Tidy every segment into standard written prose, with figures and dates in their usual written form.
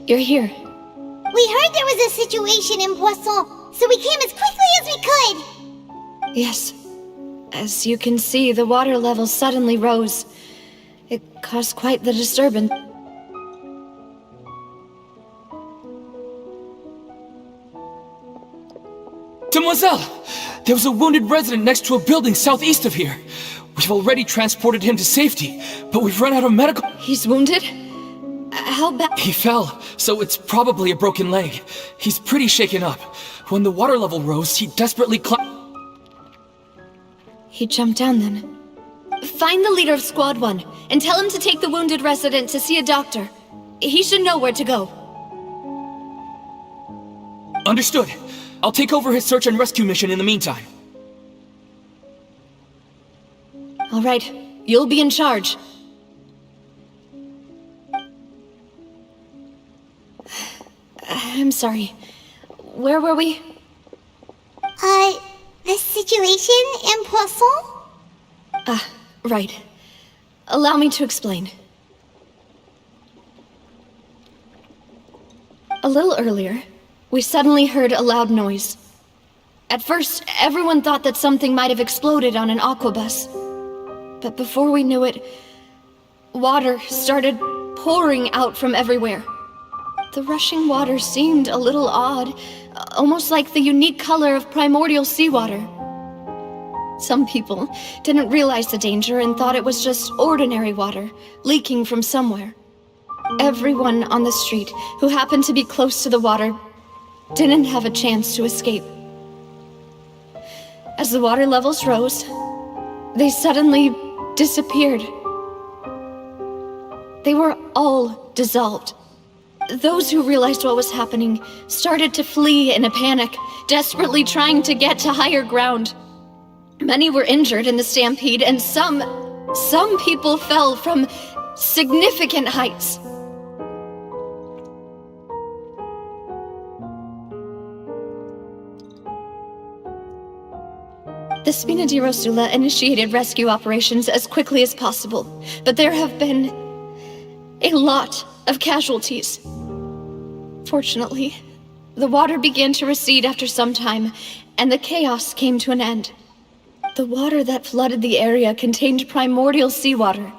you're here. We heard there was a situation in Poisson, so we came as quickly as we could. Yes. As you can see, the water level suddenly rose. It caused quite the disturbance. Demoiselle! There was a wounded resident next to a building southeast of here. We've already transported him to safety, but we've run out of medical— He's wounded? How bad? He fell, so it's probably a broken leg. He's pretty shaken up. When the water level rose, he desperately He jumped down then. Find the leader of Squad 1, and tell him to take the wounded resident to see a doctor. He should know where to go. Understood. I'll take over his search and rescue mission in the meantime. All right, you'll be in charge. I'm sorry. Where were we? The situation in Poisson? Ah, right. Allow me to explain. A little earlier, we suddenly heard a loud noise. At first, everyone thought that something might have exploded on an aquabus. But before we knew it, water started pouring out from everywhere. The rushing water seemed a little odd, almost like the unique color of primordial seawater. Some people didn't realize the danger and thought it was just ordinary water, leaking from somewhere. Everyone on the street who happened to be close to the water didn't have a chance to escape. As the water levels rose, they suddenly disappeared. They were all dissolved. Those who realized what was happening started to flee in a panic, desperately trying to get to higher ground. Many were injured in the stampede, and some people fell from significant heights. The Spina di Rosula initiated rescue operations as quickly as possible, but there have been a lot of casualties. Fortunately, the water began to recede after some time, and the chaos came to an end. The water that flooded the area contained primordial seawater,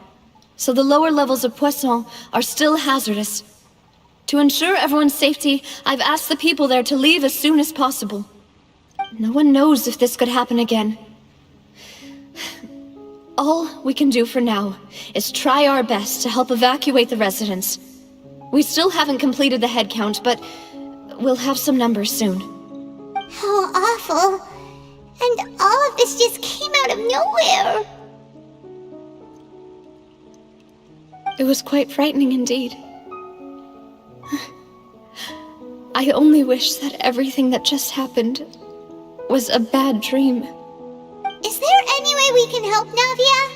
so the lower levels of Poisson are still hazardous. To ensure everyone's safety, I've asked the people there to leave as soon as possible. No one knows if this could happen again. All we can do for now is try our best to help evacuate the residents. We still haven't completed the head count, but we'll have some numbers soon. How awful. And all of this just came out of nowhere. It was quite frightening indeed. I only wish that everything that just happened was a bad dream. Is there any way we can help, Navia?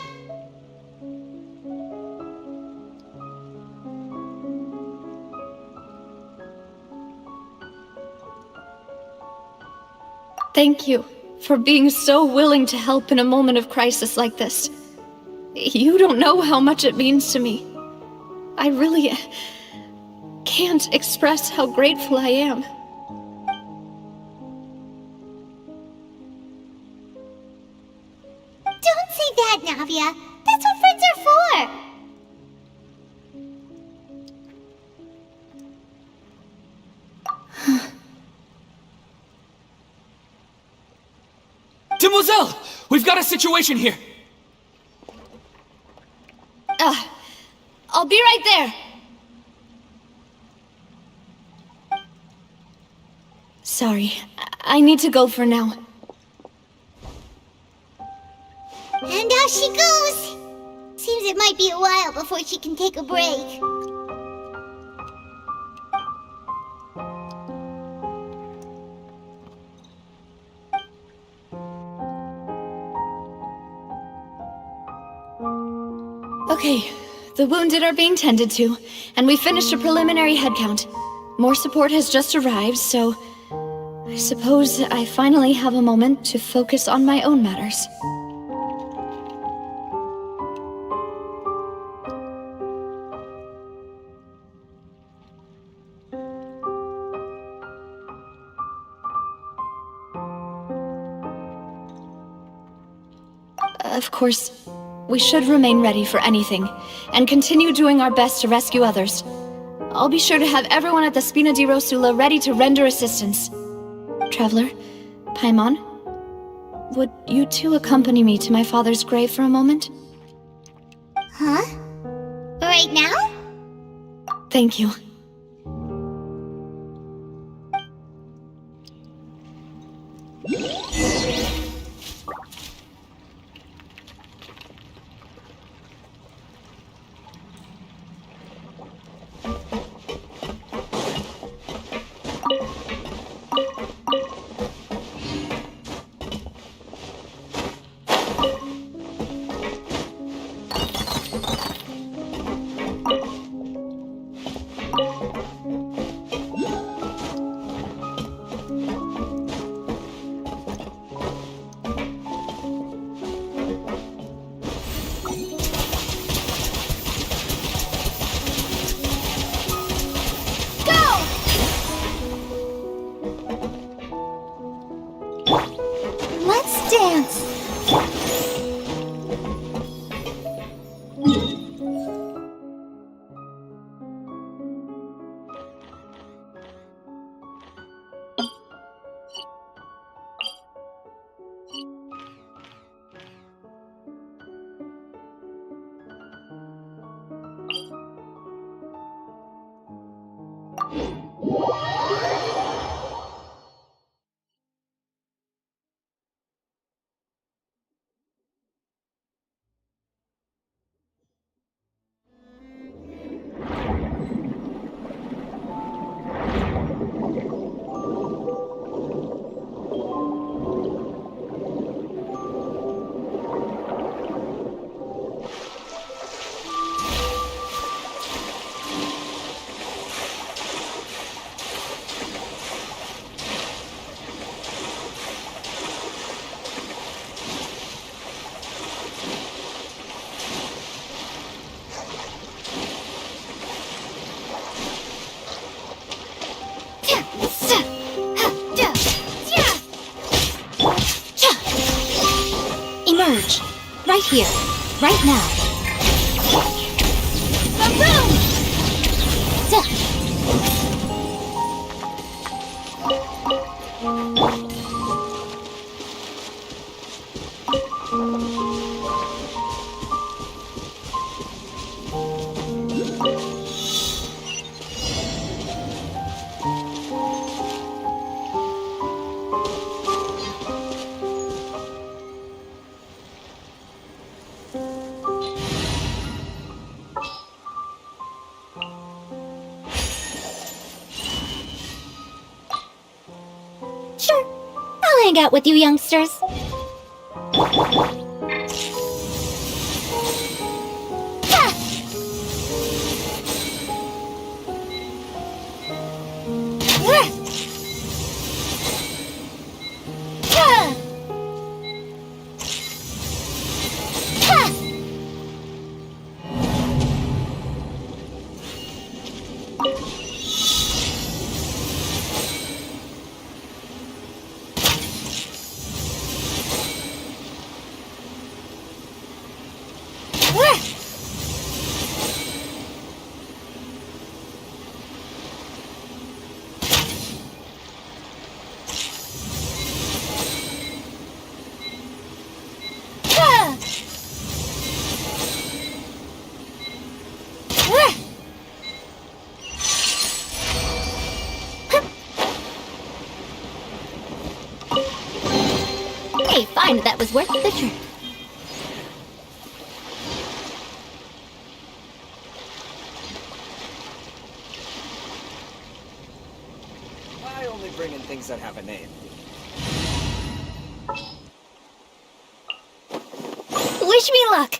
Thank you for being so willing to help in a moment of crisis like this. You don't know how much it means to me. I really can't express how grateful I am. Don't say that, Navia. That's what friends are for. Demoiselle! We've got a situation here! I'll be right there. Sorry, I need to go for now. And out she goes. Seems it might be a while before she can take a break. Okay, the wounded are being tended to, and we finished a preliminary head count. More support has just arrived, so I suppose I finally have a moment to focus on my own matters. Of course, we should remain ready for anything, and continue doing our best to rescue others. I'll be sure to have everyone at the Spina di Rosula ready to render assistance. Traveler, Paimon, would you two accompany me to my father's grave for a moment? Huh? Right now? Thank you. Let's dance. Emerge. Right here. Right now. Boom! Sure. I'll hang out with you youngsters. Hey, fine, that was worth the trip. I only bring in things that have a name. Wish me luck.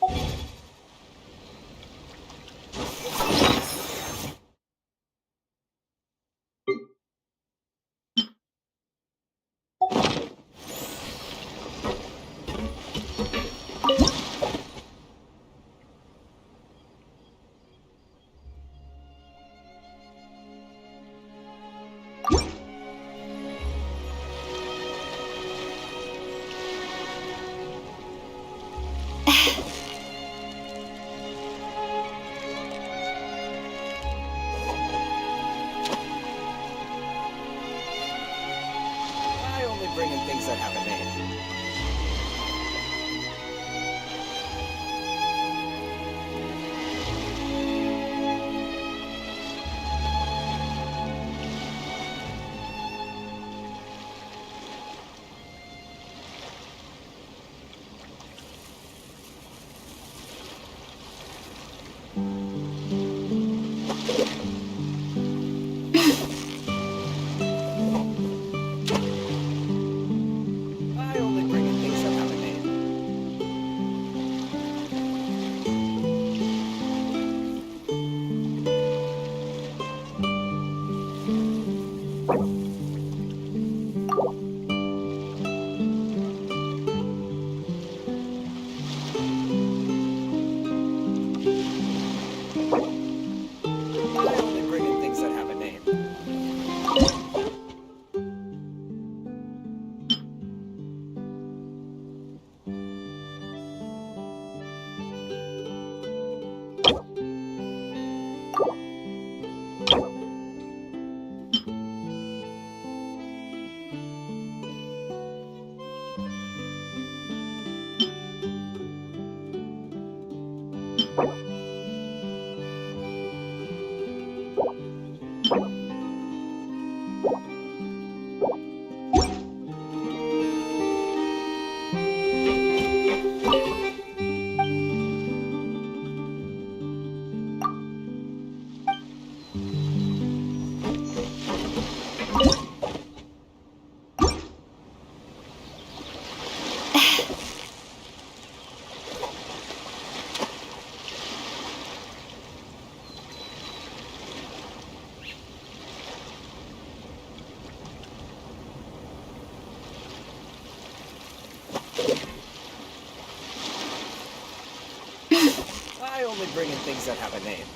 only bring in things that have a name.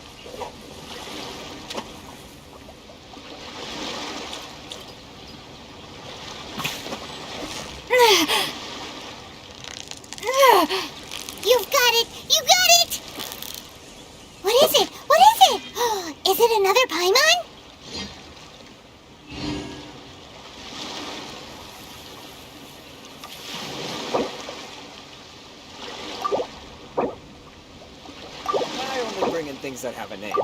You've got it! You got it! What is it? What is it? Is it another Paimon? I only bring in things that have a name.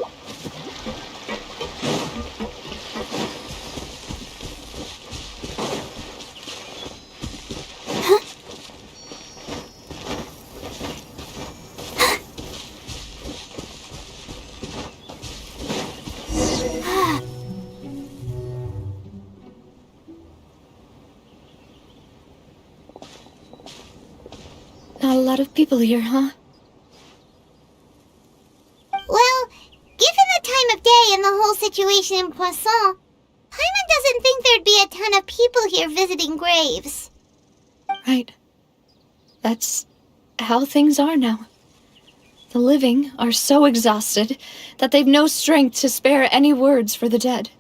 Not a lot of people here, huh? Well, given the time of day and the whole situation in Poisson, Paimon doesn't think there'd be a ton of people here visiting graves. Right. That's how things are now. The living are so exhausted that they've no strength to spare any words for the dead.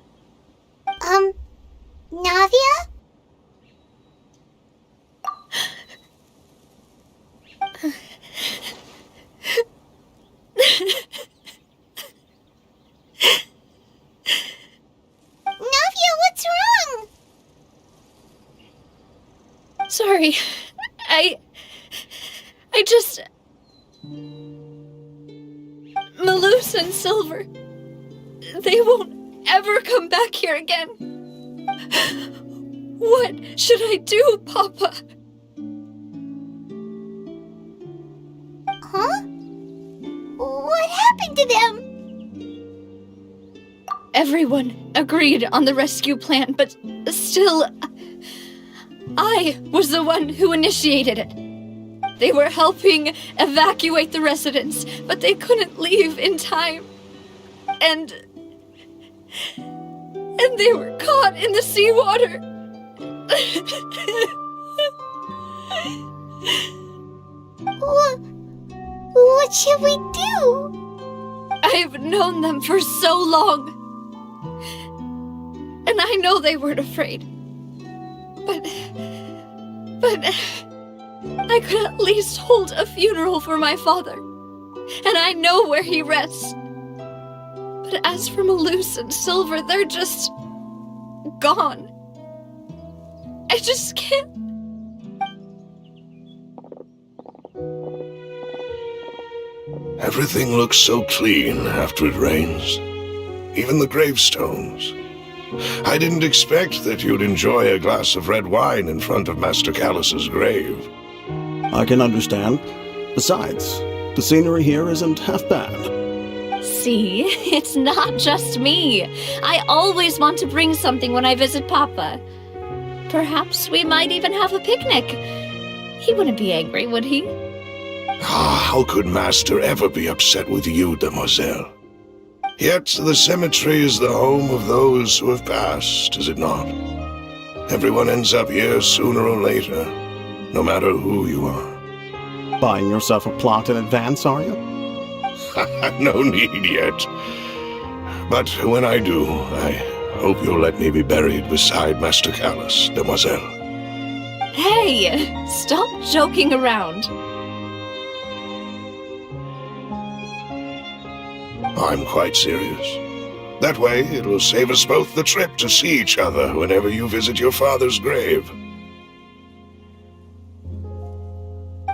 Navia? Navia, what's wrong? Sorry. I just... Malus and Silver. They won't ever come back here again. What should I do, Papa? Huh? What happened to them? Everyone agreed on the rescue plan, but still... I was the one who initiated it. They were helping evacuate the residents, but they couldn't leave in time. And they were caught in the seawater. What should we do? I've known them for so long. And I know they weren't afraid. But I could at least hold a funeral for my father. And I know where he rests. But as for Malus and Silver, they're just... gone. I just can't... Everything looks so clean after it rains. Even the gravestones. I didn't expect that you'd enjoy a glass of red wine in front of Master Callus's grave. I can understand. Besides, the scenery here isn't half bad. See, it's not just me. I always want to bring something when I visit Papa. Perhaps we might even have a picnic. He wouldn't be angry, would he? How could Master ever be upset with you, demoiselle? Yet the cemetery is the home of those who have passed, is it not? Everyone ends up here sooner or later, no matter who you are. Buying yourself a plot in advance, are you? No need yet. But when I do, I hope you'll let me be buried beside Master Callus, demoiselle. Hey, stop joking around. I'm quite serious. That way, it will save us both the trip to see each other whenever you visit your father's grave.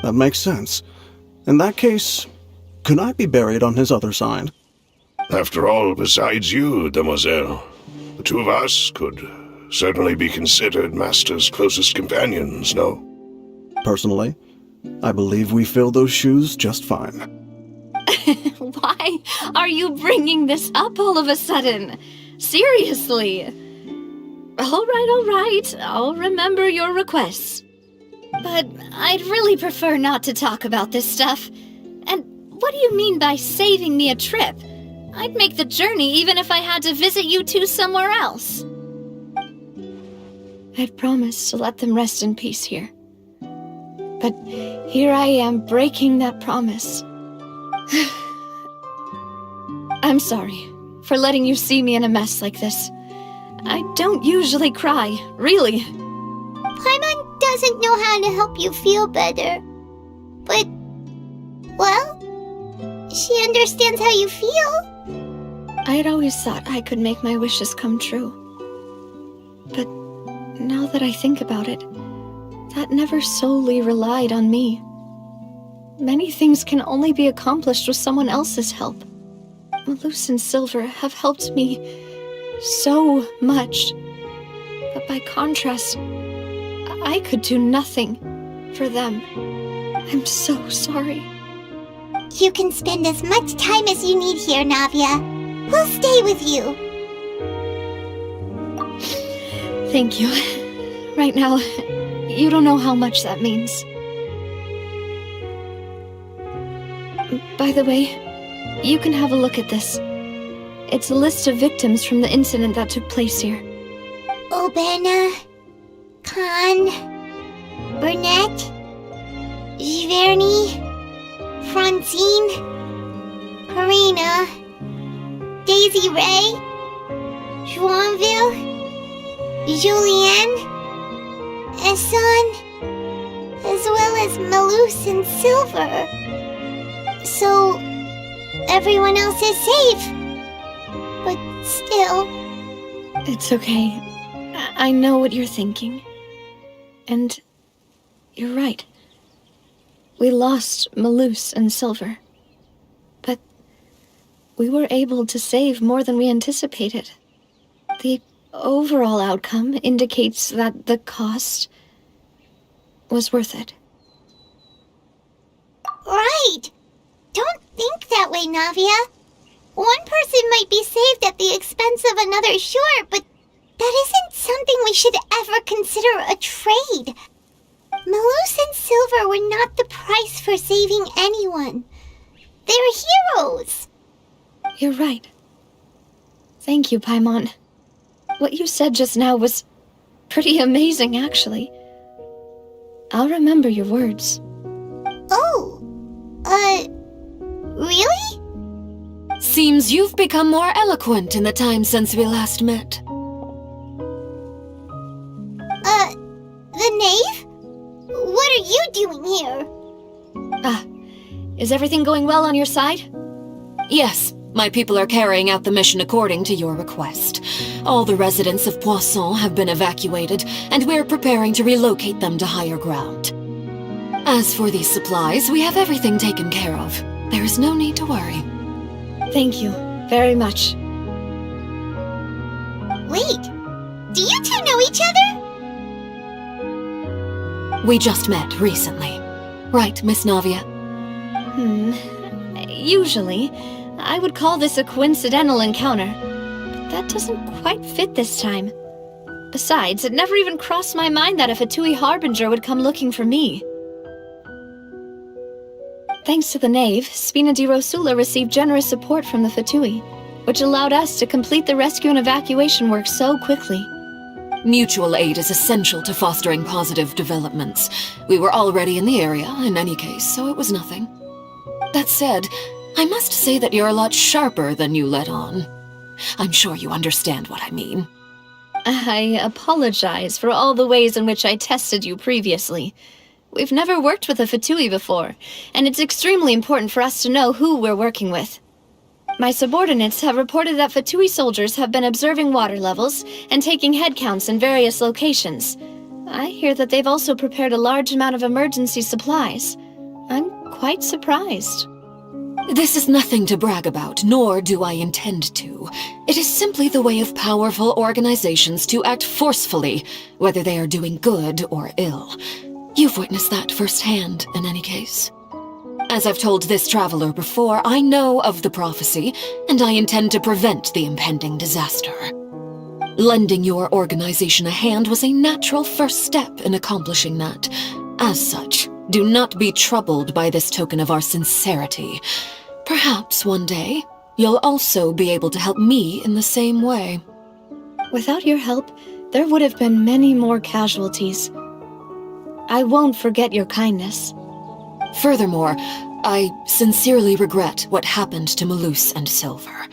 That makes sense. In that case, could I be buried on his other side? After all, besides you, demoiselle, the two of us could certainly be considered Master's closest companions, no? Personally, I believe we fill those shoes just fine. Why are you bringing this up all of a sudden? Seriously. All right. I'll remember your requests. But I'd really prefer not to talk about this stuff. And what do you mean by saving me a trip? I'd make the journey even if I had to visit you two somewhere else. I'd promised to let them rest in peace here. But here I am breaking that promise. I'm sorry for letting you see me in a mess like this. I don't usually cry, really. Paimon doesn't know how to help you feel better. But, well, she understands how you feel. I had always thought I could make my wishes come true. But now that I think about it, that never solely relied on me. Many things can only be accomplished with someone else's help. Malus and Silver have helped me so much. But by contrast, I could do nothing for them. I'm so sorry. You can spend as much time as you need here, Navia. We'll stay with you. Thank you. Right now, you don't know how much that means. By the way, you can have a look at this. It's a list of victims from the incident that took place here. Obena, Khan, Burnett, Giverny, Francine, Karina, Daisy Ray, Joinville, Julianne, Esson, as well as Malus and Silver. So, everyone else is safe. But still... It's okay. I know what you're thinking. And you're right. We lost Malus and Silver. But we were able to save more than we anticipated. The overall outcome indicates that the cost was worth it. Right! Don't think that way, Navia. One person might be saved at the expense of another, sure, but that isn't something we should ever consider a trade. Malus and Silver were not the price for saving anyone. They're heroes. You're right. Thank you, Paimon. What you said just now was pretty amazing, actually. I'll remember your words. Oh, really? Seems you've become more eloquent in the time since we last met. The knave? What are you doing here? Is everything going well on your side? Yes, my people are carrying out the mission according to your request. All the residents of Poisson have been evacuated, and we're preparing to relocate them to higher ground. As for these supplies, we have everything taken care of. There is no need to worry. Thank you very much. Wait, do you two know each other? We just met recently. Right, Miss Navia? Usually, I would call this a coincidental encounter, but that doesn't quite fit this time. Besides, it never even crossed my mind that a Fatui Harbinger would come looking for me. Thanks to the Knave, Spina di Rosula received generous support from the Fatui, which allowed us to complete the rescue and evacuation work so quickly. Mutual aid is essential to fostering positive developments. We were already in the area, in any case, so it was nothing. That said, I must say that you're a lot sharper than you let on. I'm sure you understand what I mean. I apologize for all the ways in which I tested you previously. We've never worked with a Fatui before, and it's extremely important for us to know who we're working with. My subordinates have reported that Fatui soldiers have been observing water levels and taking head counts in various locations. I hear that they've also prepared a large amount of emergency supplies. I'm quite surprised. This is nothing to brag about, nor do I intend to. It is simply the way of powerful organizations to act forcefully, whether they are doing good or ill. You've witnessed that firsthand, in any case. As I've told this traveler before, I know of the prophecy, and I intend to prevent the impending disaster. Lending your organization a hand was a natural first step in accomplishing that. As such, do not be troubled by this token of our sincerity. Perhaps one day, you'll also be able to help me in the same way. Without your help, there would have been many more casualties. I won't forget your kindness. Furthermore, I sincerely regret what happened to Malus and Silver.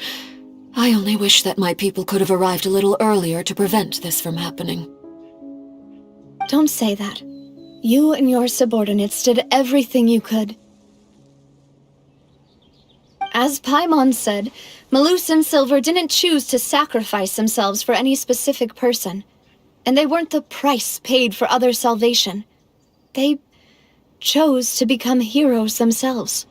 I only wish that my people could have arrived a little earlier to prevent this from happening. Don't say that. You and your subordinates did everything you could. As Paimon said, Malus and Silver didn't choose to sacrifice themselves for any specific person, and they weren't the price paid for other salvation. They chose to become heroes themselves.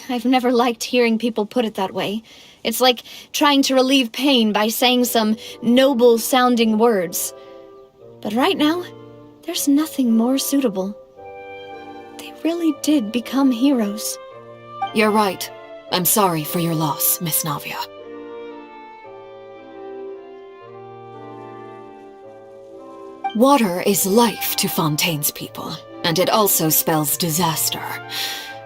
I've never liked hearing people put it that way. It's like trying to relieve pain by saying some noble-sounding words. But right now, there's nothing more suitable. They really did become heroes. You're right. I'm sorry for your loss, Miss Navia. Water is life to Fontaine's people, and it also spells disaster.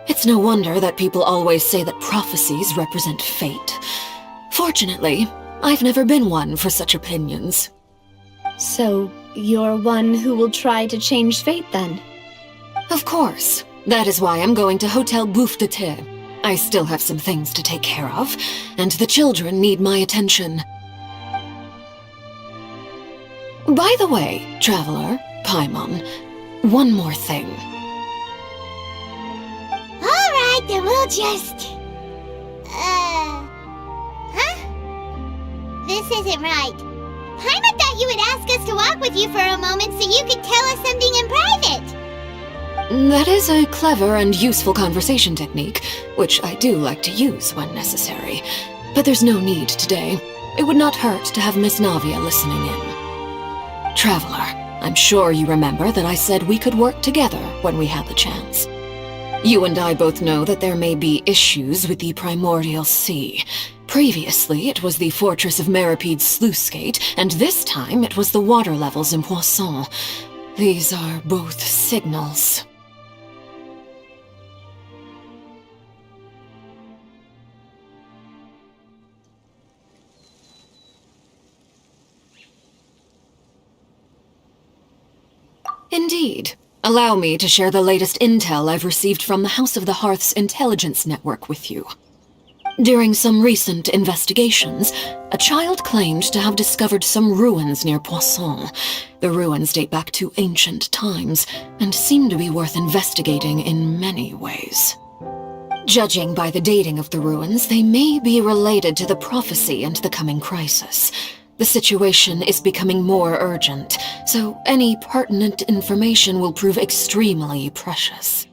It's no wonder that people always say that prophecies represent fate. Fortunately, I've never been one for such opinions. So, you're one who will try to change fate, then? Of course. That is why I'm going to Hotel Bouffe de Thé. I still have some things to take care of, and the children need my attention. By the way, Traveler, Paimon, one more thing. Alright, then we'll just... This isn't right. Paimon thought you would ask us to walk with you for a moment so you could tell us something in private. That is a clever and useful conversation technique, which I do like to use when necessary. But there's no need today. It would not hurt to have Miss Navia listening in. Traveler, I'm sure you remember that I said we could work together when we had the chance. You and I both know that there may be issues with the Primordial Sea. Previously, it was the fortress of Meripede's sluice gate, and this time it was the water levels in Poisson. These are both signals. Indeed. Allow me to share the latest intel I've received from the House of the Hearth's intelligence network with you. During some recent investigations, a child claimed to have discovered some ruins near Poisson. The ruins date back to ancient times, and seem to be worth investigating in many ways. Judging by the dating of the ruins, they may be related to the prophecy and the coming crisis. The situation is becoming more urgent, so any pertinent information will prove extremely precious.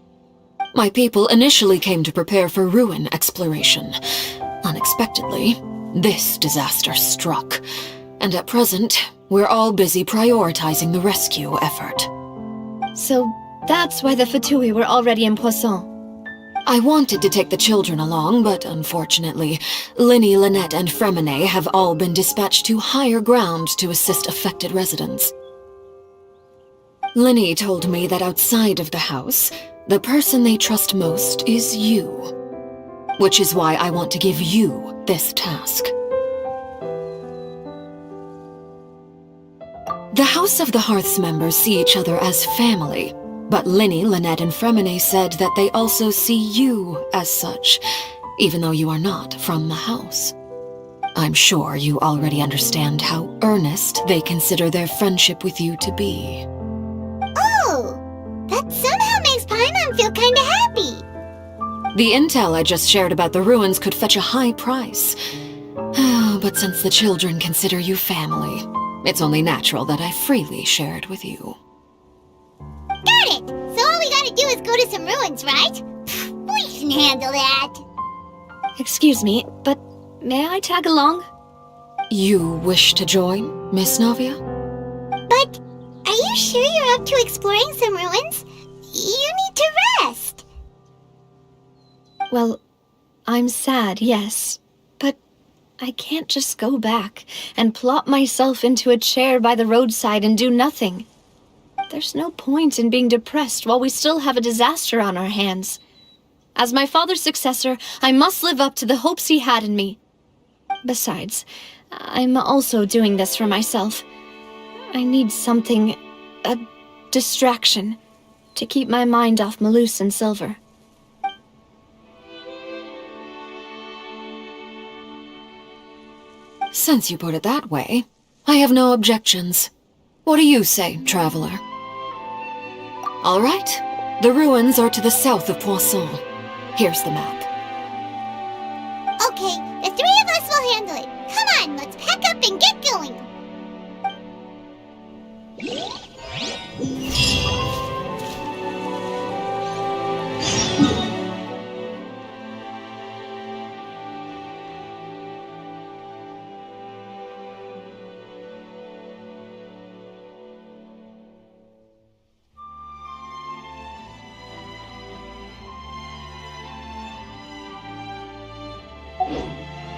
My people initially came to prepare for ruin exploration. Unexpectedly, this disaster struck, and at present, we're all busy prioritizing the rescue effort. So that's why the Fatui were already in Poisson. I wanted to take the children along, but unfortunately, Linny, Lynette, and Fremine have all been dispatched to higher ground to assist affected residents. Linny told me that outside of the house, the person they trust most is you. Which is why I want to give you this task. The House of the Hearth's members see each other as family, but Linny, Lynette, and Fremine said that they also see you as such, even though you are not from the house. I'm sure you already understand how earnest they consider their friendship with you to be. Oh, that somehow makes Paimon feel kinda happy. The intel I just shared about the ruins could fetch a high price. But since the children consider you family, it's only natural that I freely share it with you. Got it! So all we gotta do is go to some ruins, right? We can handle that. Excuse me, but may I tag along? You wish to join, Miss Navia? But are you sure you're up to exploring some ruins? You need to rest. Well, I'm sad, yes. But I can't just go back and plop myself into a chair by the roadside and do nothing. There's no point in being depressed while we still have a disaster on our hands. As my father's successor, I must live up to the hopes he had in me. Besides, I'm also doing this for myself. I need something, a distraction, to keep my mind off Malus and Silver. Since you put it that way, I have no objections. What do you say, traveler? All right. The ruins are to the south of Poisson. Here's the map. Okay, the three of us will handle it. Come on, let's pack up and get going.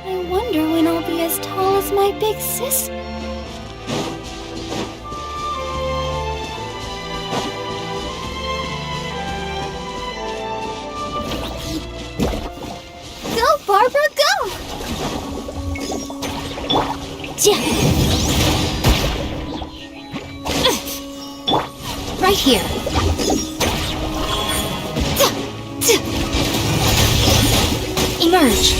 I wonder when I'll be as tall as my big sis. Go, Barbara, go! Right here. Emerge.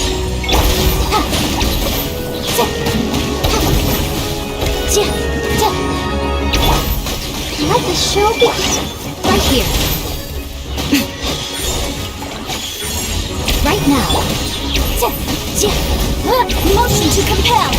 Let the show begin. Right here. Right now. Motion to compel.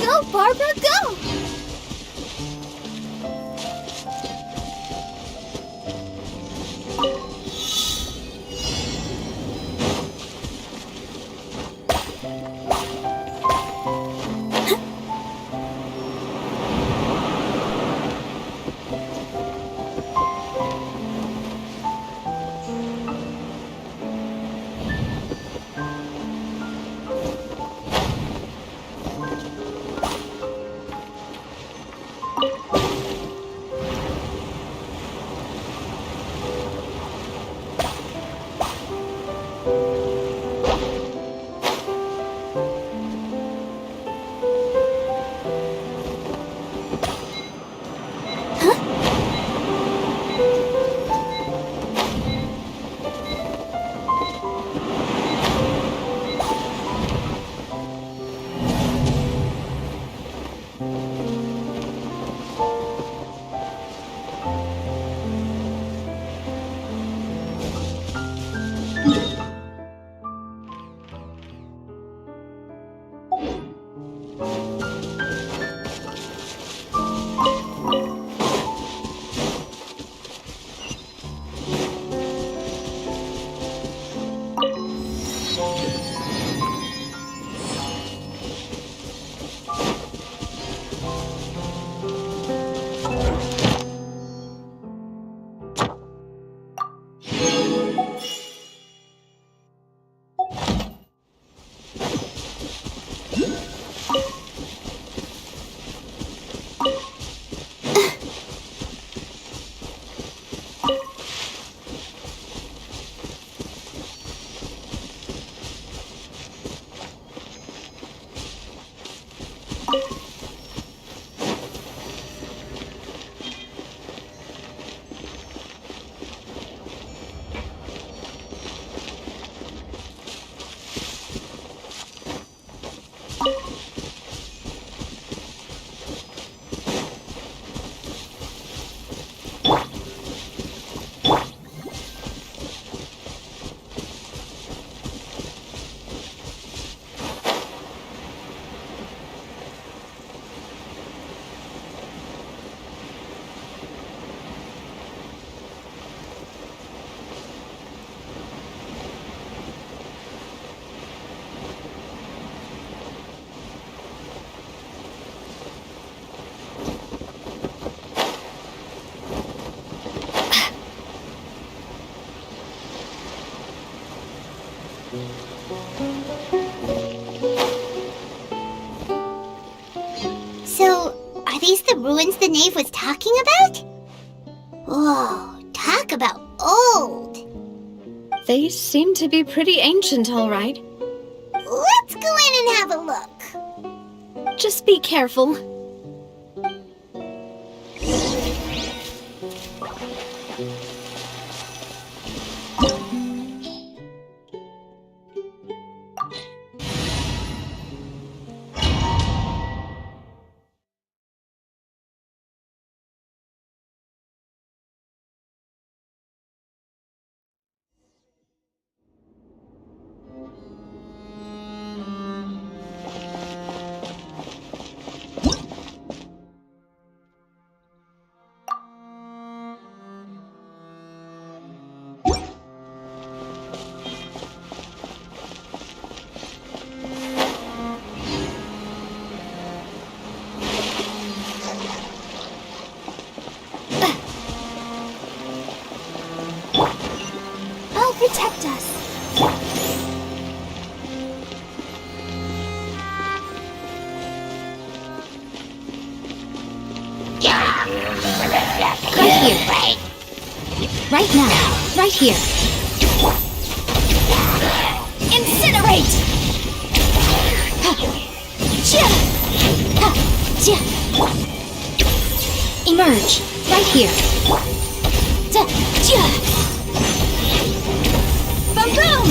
Go, Barbara, go! So, are these the ruins the knave was talking about? Whoa, talk about old! They seem to be pretty ancient, all right. Let's go in and have a look. Just be careful. Protect us. Right here. Right now. Right here. Incinerate! Emerge. Right here. Boom!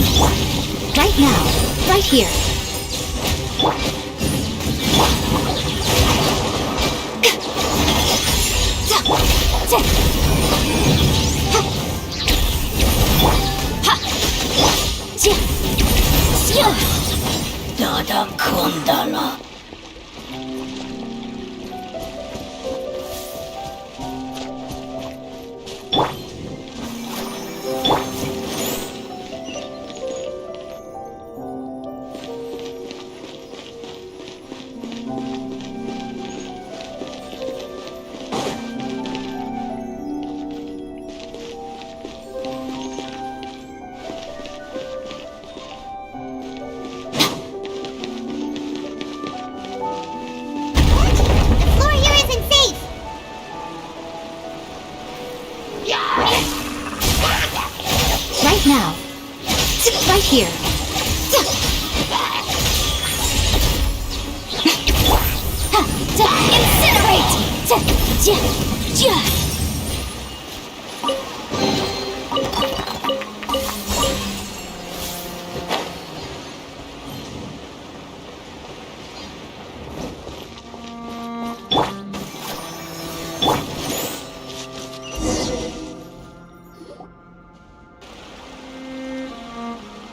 Right now. Right here.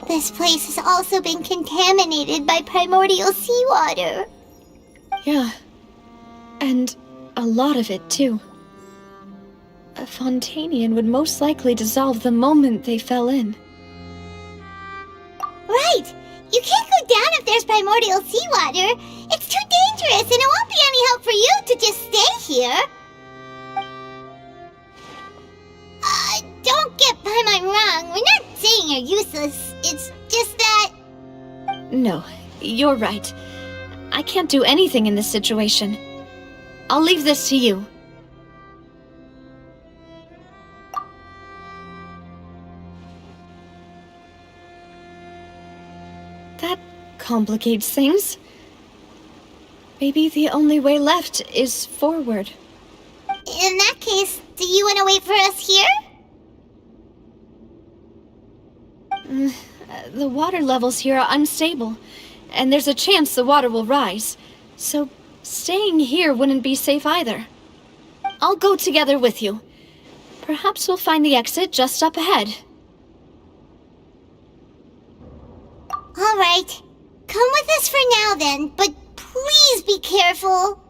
This place has also been contaminated by primordial seawater. Yeah. And a lot of it, too. A Fontanian would most likely dissolve the moment they fell in. Right! You can't go down if there's primordial seawater. It's too dangerous, and it won't be any help for you to just stay here. Don't get Paimon wrong. We're not saying you're useless. It's just that... No, you're right. I can't do anything in this situation. I'll leave this to you. That complicates things. Maybe the only way left is forward. In that case, do you want to wait for us here? The water levels here are unstable, and there's a chance the water will rise. So staying here wouldn't be safe either. I'll go together with you. Perhaps we'll find the exit just up ahead. All right. Come with us for now then, but please be careful.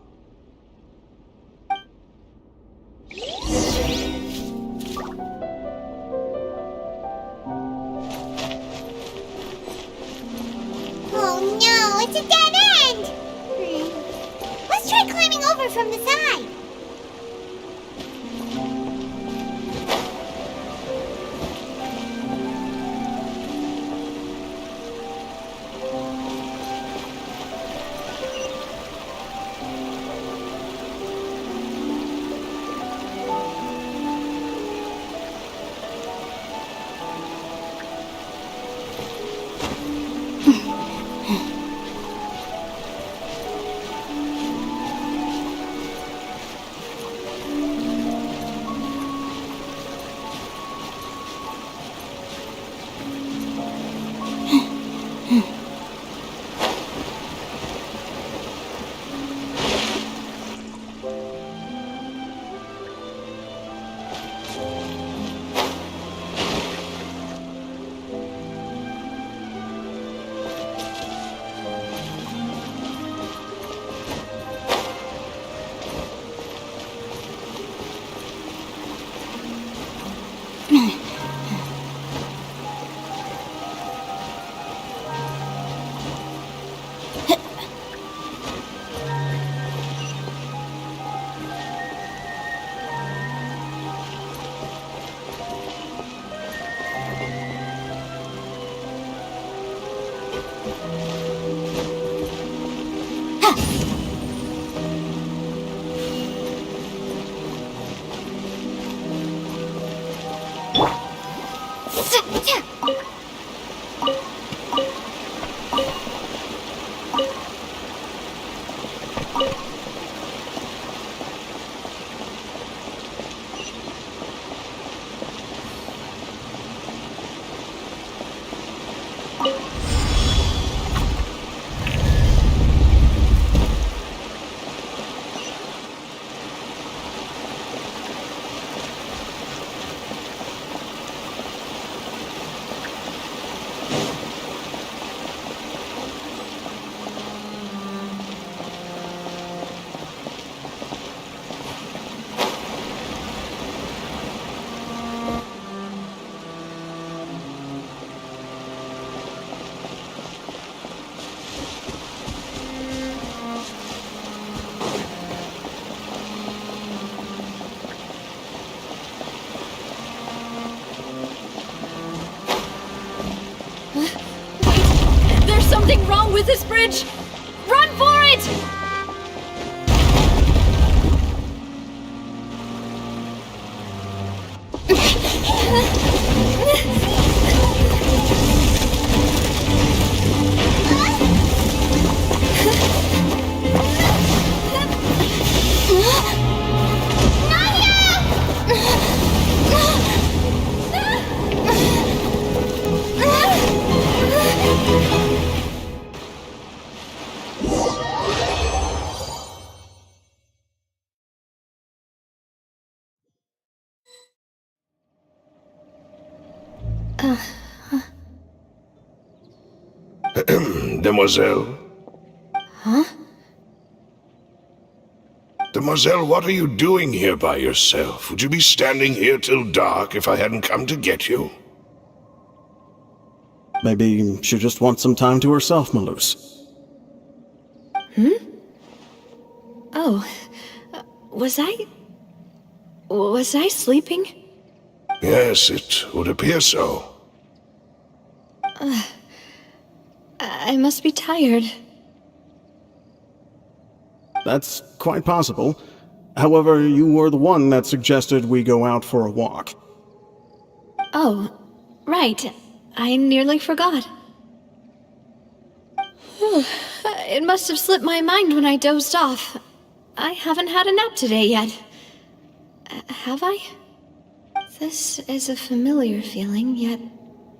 Oh no, it's a dead end! Let's try climbing over from the side. Something wrong with this bridge! Run for it! Demoiselle? Huh? Demoiselle, what are you doing here by yourself? Would you be standing here till dark if I hadn't come to get you? Maybe she just wants some time to herself, Malus. Oh, was I sleeping? Yes, it would appear so. I must be tired. That's quite possible. However, you were the one that suggested we go out for a walk. Oh, right. I nearly forgot. It must have slipped my mind when I dozed off. I haven't had a nap today yet. Have I? This is a familiar feeling, yet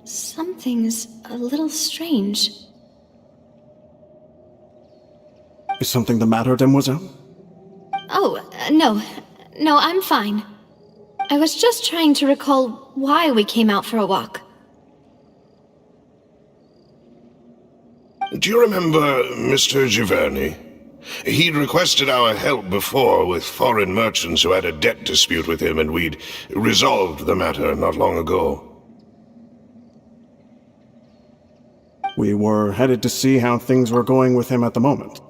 something's a little strange. Is something the matter, Demoiselle? Oh, no. No, I'm fine. I was just trying to recall why we came out for a walk. Do you remember Mr. Giverny? He'd requested our help before with foreign merchants who had a debt dispute with him, and we'd resolved the matter not long ago. We were headed to see how things were going with him at the moment.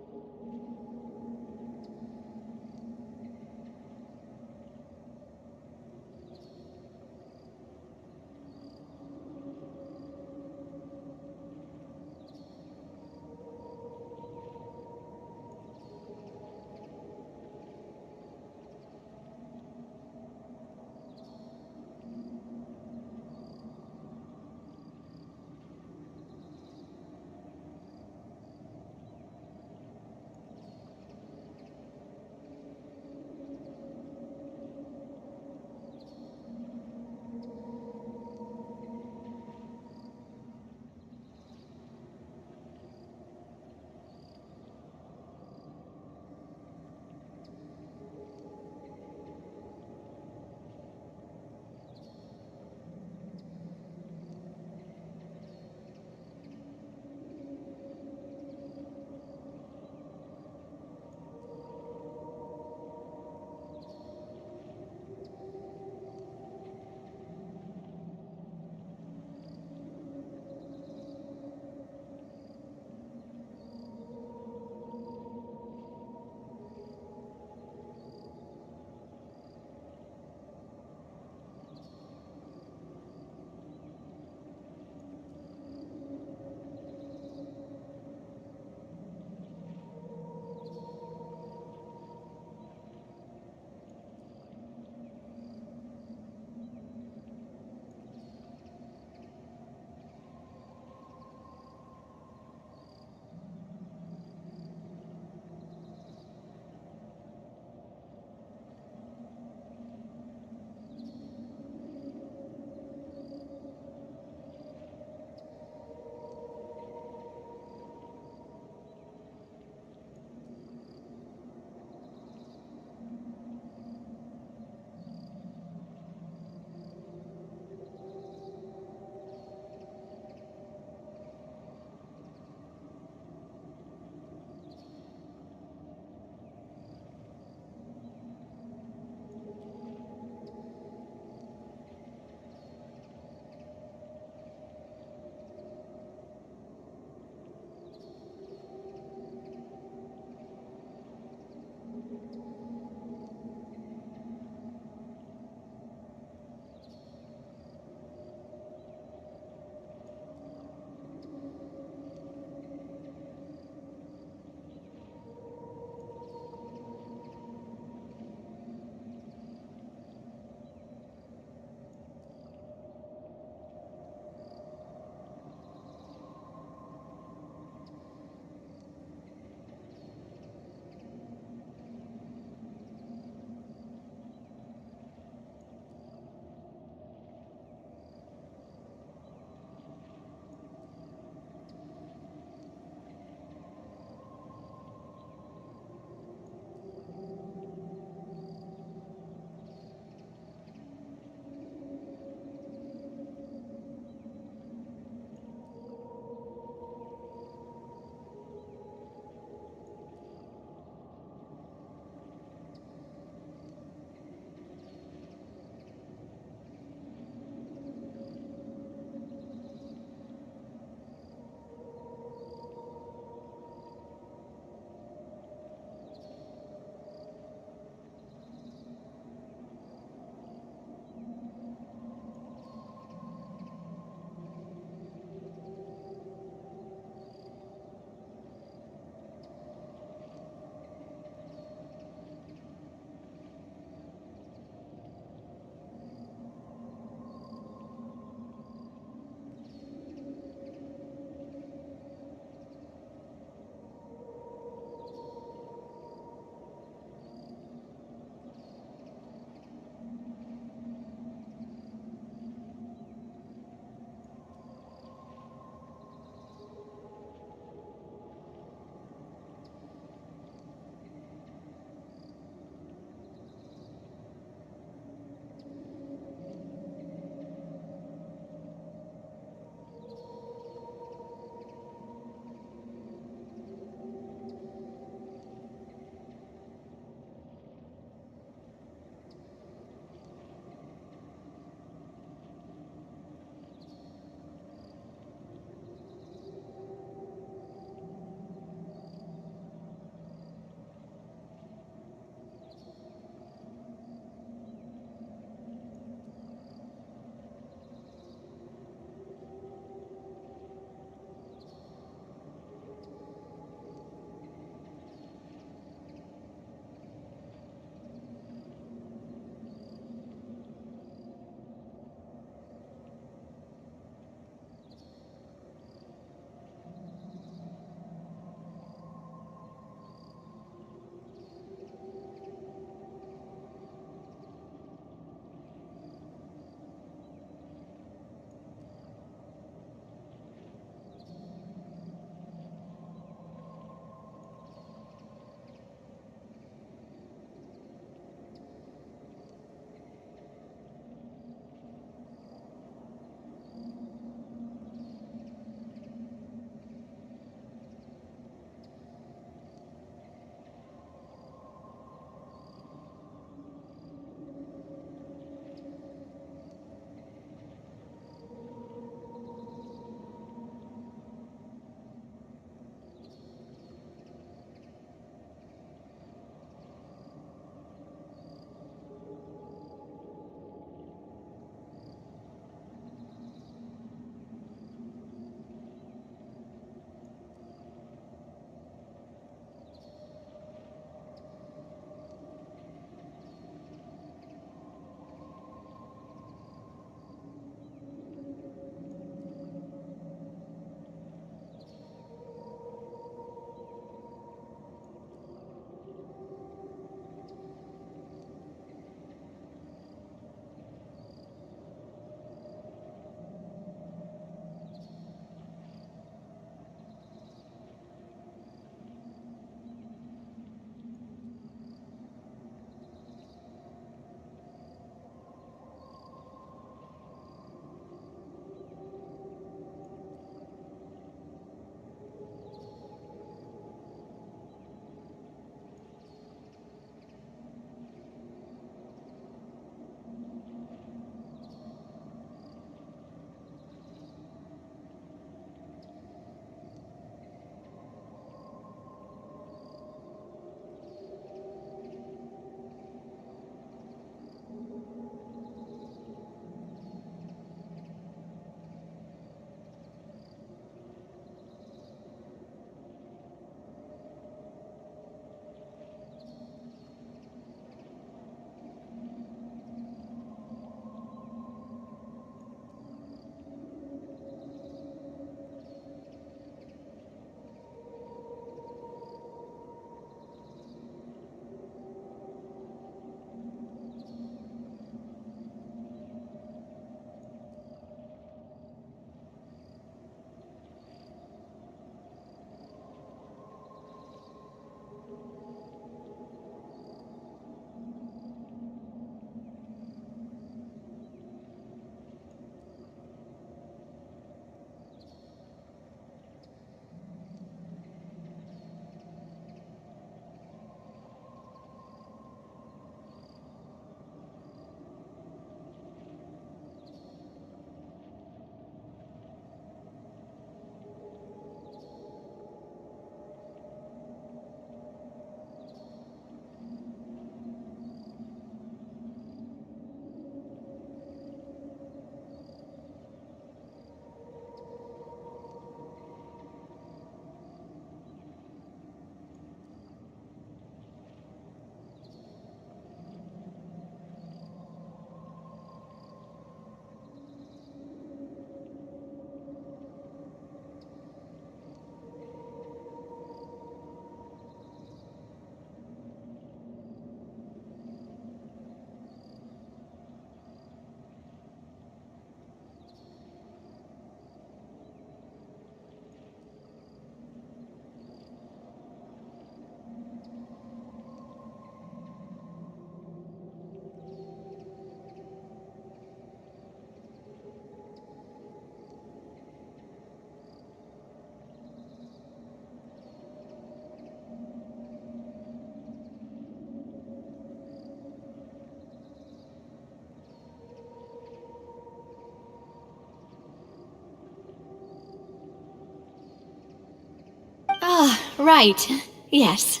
right. Yes.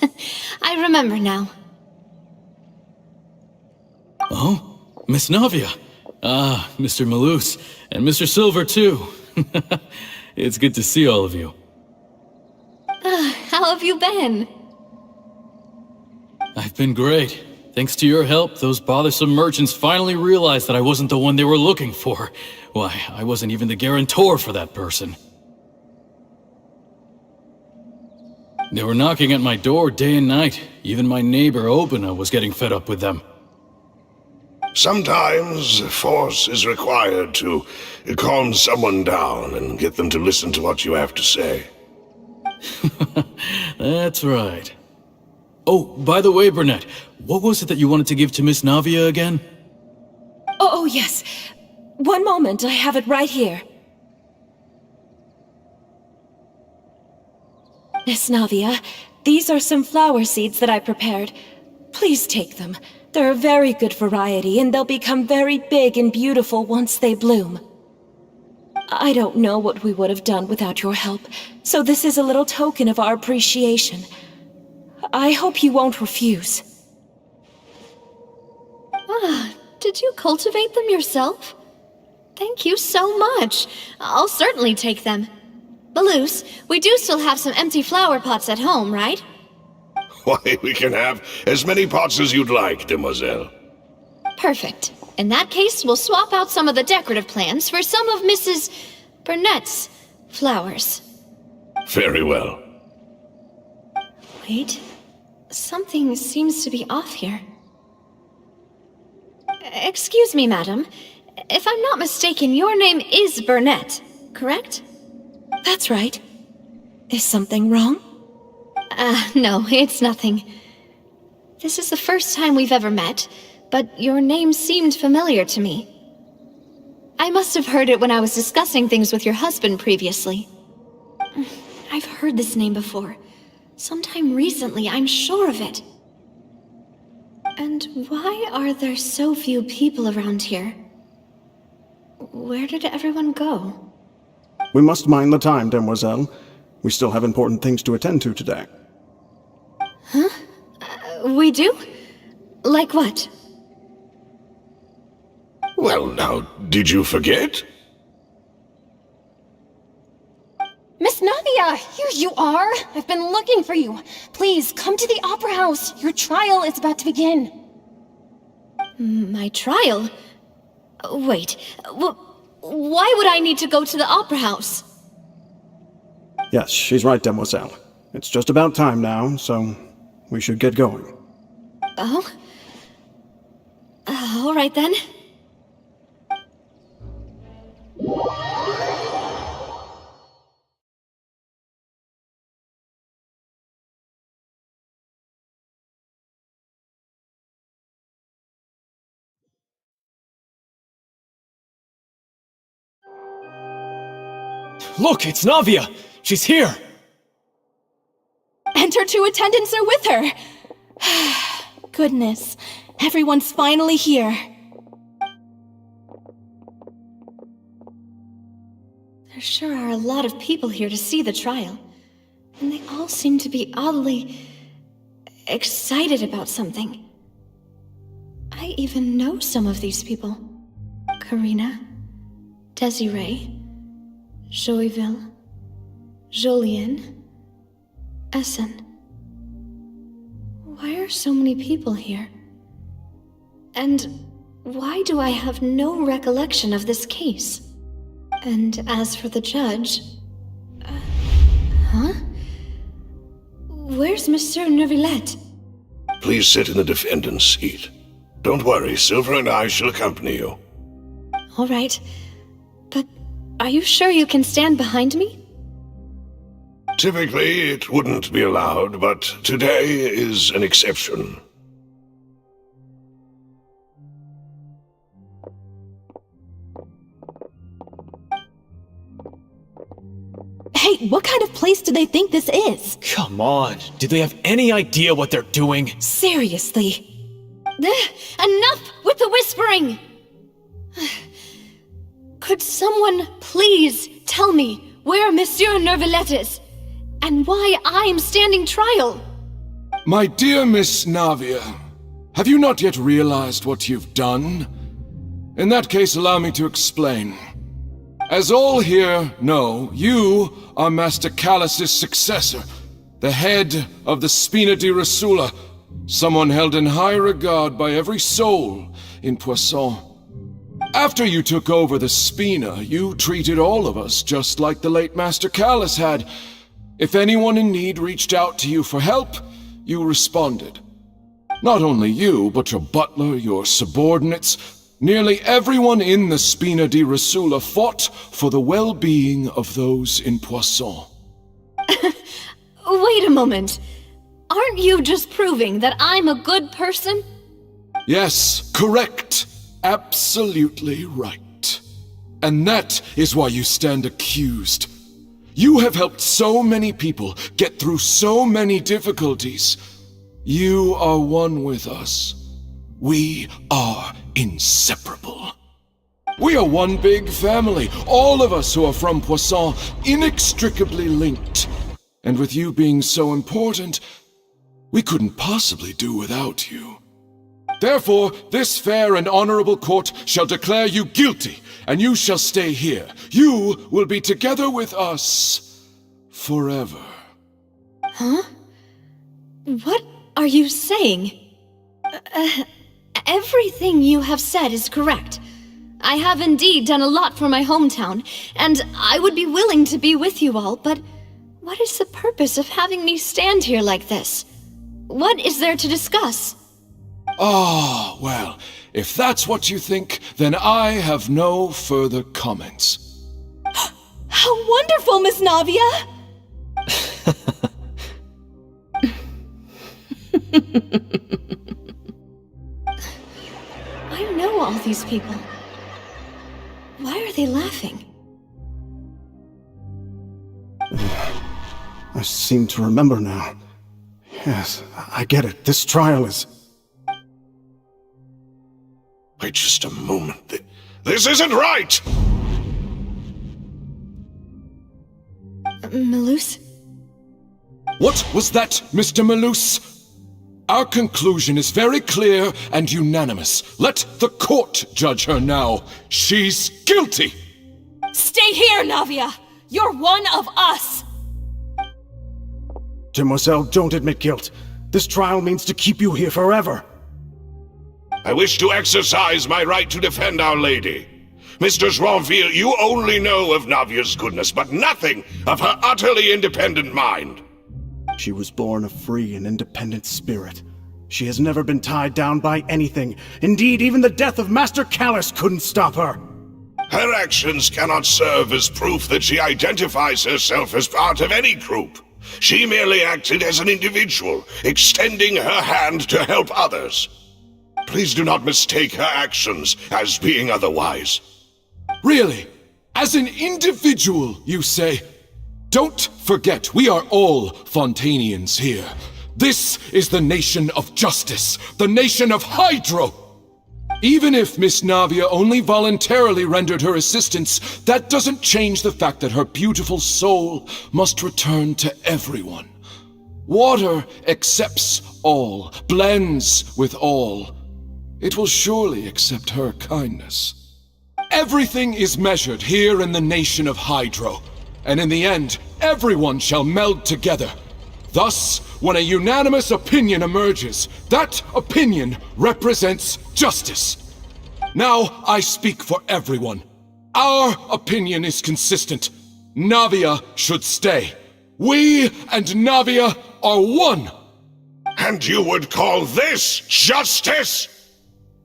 I remember now. Oh, Miss Navia. Ah, Mr. Malus, and Mr. Silver, too. It's good to see all of you. How have you been? I've been great. Thanks to your help, those bothersome merchants finally realized that I wasn't the one they were looking for. Why, I wasn't even the guarantor for that person. They were knocking at my door day and night. Even my neighbor, Obina, was getting fed up with them. Sometimes force is required to calm someone down and get them to listen to what you have to say. That's right. Oh, by the way, Burnett, what was it that you wanted to give to Miss Navia again? Oh, yes. One moment, I have it right here. Miss Navia, these are some flower seeds that I prepared. Please take them. They're a very good variety, and they'll become very big and beautiful once they bloom. I don't know what we would have done without your help, so this is a little token of our appreciation. I hope you won't refuse. Did you cultivate them yourself? Thank you so much. I'll certainly take them. Malus, we do still have some empty flower pots at home, right? Why, we can have as many pots as you'd like, demoiselle. Perfect. In that case, we'll swap out some of the decorative plants for some of Mrs. Burnett's flowers. Very well. Wait. Something seems to be off here. Excuse me, madam. If I'm not mistaken, your name is Burnett, correct? That's right. Is something wrong? No, it's nothing. This is the first time we've ever met, but your name seemed familiar to me. I must have heard it when I was discussing things with your husband previously. I've heard this name before. Sometime recently, I'm sure of it. And why are there so few people around here? Where did everyone go? We must mind the time, demoiselle. We still have important things to attend to today. We do? Like what? Well, now, did you forget? Miss Navia, here you are. I've been looking for you. Please, come to the Opera House. Your trial is about to begin. My trial? Wait, why would I need to go to the Opera House? Yes, she's right, demoiselle. It's just about time now, so we should get going. Oh? All right then. Look, it's Navia! She's here! And her two attendants are with her. Goodness, everyone's finally here. There sure are a lot of people here to see the trial. And they all seem to be oddly excited about something. I even know some of these people. Karina, Desiree, Joyville, Jolien, Essen. Why are so many people here? And why do I have no recollection of this case? And as for the judge... huh? Where's Monsieur Neuvillette? Please sit in the defendant's seat. Don't worry, Silver and I shall accompany you. All right. But are you sure you can stand behind me? Typically, it wouldn't be allowed, but today is an exception. Hey, what kind of place do they think this is? Come on, do they have any idea what they're doing? Seriously. Enough with the whispering! Could someone please tell me where Monsieur Neuvillette is? and why I'm standing trial. My dear Miss Navia, have you not yet realized what you've done? In that case, allow me to explain. As all here know, you are Master Callus's successor, the head of the Spina di Rosula, someone held in high regard by every soul in Poisson. After you took over the Spina, you treated all of us just like the late Master Callus had. If anyone in need reached out to you for help, you responded. Not only you, but your butler, your subordinates, nearly everyone in the Spina di Rosula fought for the well-being of those in Poisson. Wait a moment. Aren't you just proving that I'm a good person? Yes, correct. Absolutely right. And that is why you stand accused. You have helped so many people get through so many difficulties. You are one with us. We are inseparable. We are one big family, all of us who are from Poisson, inextricably linked. And with you being so important, we couldn't possibly do without you. Therefore, this fair and honorable court shall declare you guilty, and you shall stay here. You will be together with us forever. Huh? What are you saying? Everything you have said is correct. I have indeed done a lot for my hometown, and I would be willing to be with you all, but what is the purpose of having me stand here like this? What is there to discuss? Ah, well, if that's what you think, then I have no further comments. How wonderful, Miss Navia! I know all these people. Why are they laughing? I seem to remember now. Yes, I get it. This trial is... Wait just a moment. This isn't right! Malus? What was that, Mr. Malus? Our conclusion is very clear and unanimous. Let the court judge her now. She's guilty! Stay here, Navia! You're one of us! Demoiselle, don't admit guilt. This trial means to keep you here forever. I wish to exercise my right to defend Our Lady. Mr. Joinville, you only know of Navia's goodness, but nothing of her utterly independent mind. She was born a free and independent spirit. She has never been tied down by anything. Indeed, even the death of Master Callus couldn't stop her. Her actions cannot serve as proof that she identifies herself as part of any group. She merely acted as an individual, extending her hand to help others. Please do not mistake her actions as being otherwise. Really? As an individual, you say? Don't forget, we are all Fontanians here. This is the nation of justice, the nation of Hydro. Even if Miss Navia only voluntarily rendered her assistance, that doesn't change the fact that her beautiful soul must return to everyone. Water accepts all, blends with all. It will surely accept her kindness. Everything is measured here in the nation of Hydro, and in the end, everyone shall meld together. Thus, when a unanimous opinion emerges, that opinion represents justice. Now, I speak for everyone. Our opinion is consistent. Navia should stay. We and Navia are one. And you would call this justice?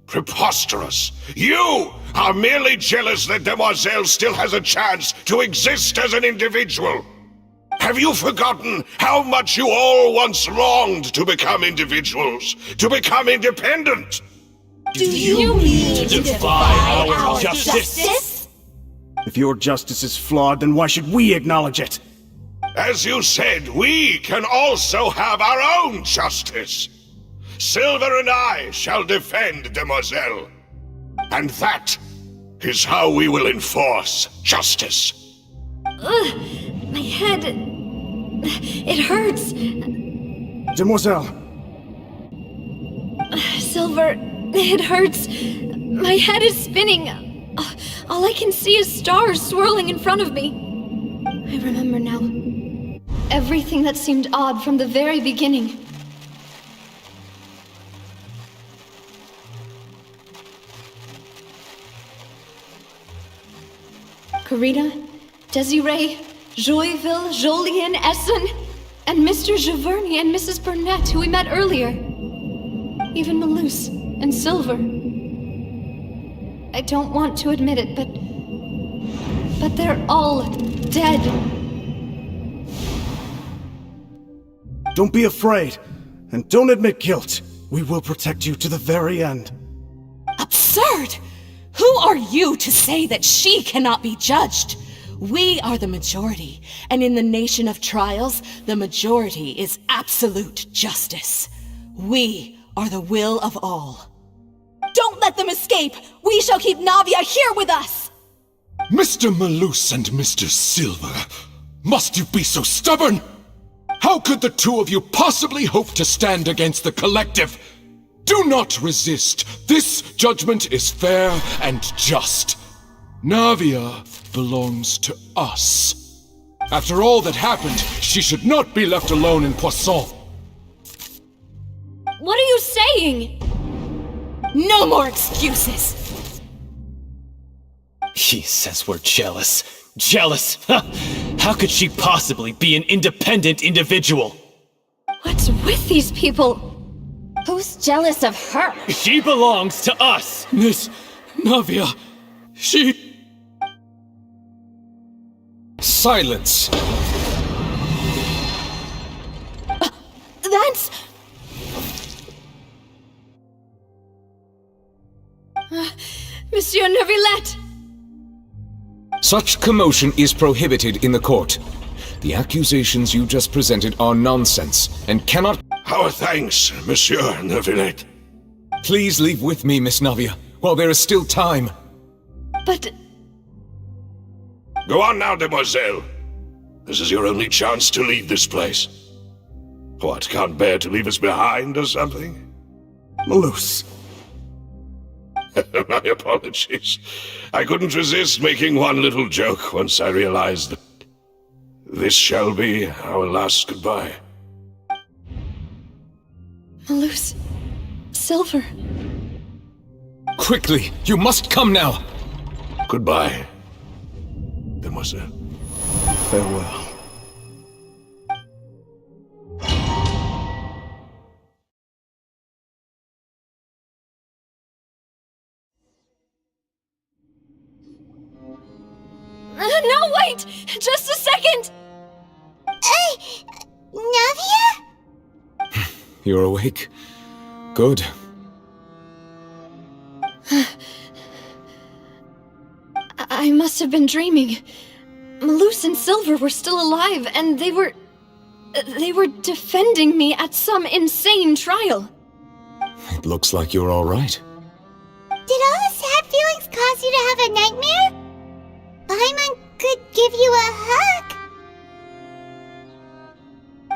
Preposterous. You are merely jealous that Demoiselle still has a chance to exist as an individual. Have you forgotten how much you all once longed to become individuals, to become independent? Do you mean to defy our justice? If your justice is flawed, then why should we acknowledge it? As you said, we can also have our own justice. Silver and I shall defend Demoiselle. And that is how we will enforce justice. Ugh, my head... It hurts. Demoiselle, Silver, it hurts. My head is spinning. All I can see is stars swirling in front of me. I remember now. Everything that seemed odd from the very beginning. Karina, Desiree, Joyville, Jolien, Essen, and Mr. Giverny and Mrs. Burnett, who we met earlier. Even Malus and Silver. I don't want to admit it, but they're all dead. don't be afraid, and don't admit guilt. We will protect you to the very end. Absurd! Who are you to say that she cannot be judged? We are the majority, and in the nation of trials, the majority is absolute justice. We are the will of all. Don't let them escape! We shall keep Navia here with us! Mr. Malus and Mr. Silver, must you be so stubborn? How could the two of you possibly hope to stand against the collective? Do not resist. This judgment is fair and just. Navia belongs to us. After all that happened, she should not be left alone in Poisson. What are you saying? No more excuses! He says we're jealous. Jealous? How could she possibly be an independent individual? What's with these people? Who's jealous of her? She belongs to us! Miss Navia, she... Silence. That's... Monsieur Neuvillette! Such commotion is prohibited in the court. The accusations you just presented are nonsense and cannot... Our thanks, Monsieur Neuvillette. Please leave with me, Miss Navia, while there is still time. But... Go on now, demoiselle. This is your only chance to leave this place. What, can't bear to leave us behind or something? Malus. My apologies. I couldn't resist making one little joke once I realized that this shall be our last goodbye. Malus... Silver... Quickly, you must come now! Goodbye, demoiselle. Farewell. No, wait! Just a second! Navia? You're awake? Good. I must have been dreaming. Malus and Silver were still alive, and they were defending me at some insane trial. It looks like you're all right. Did all the sad feelings cause you to have a nightmare? Paimon could give you a hug.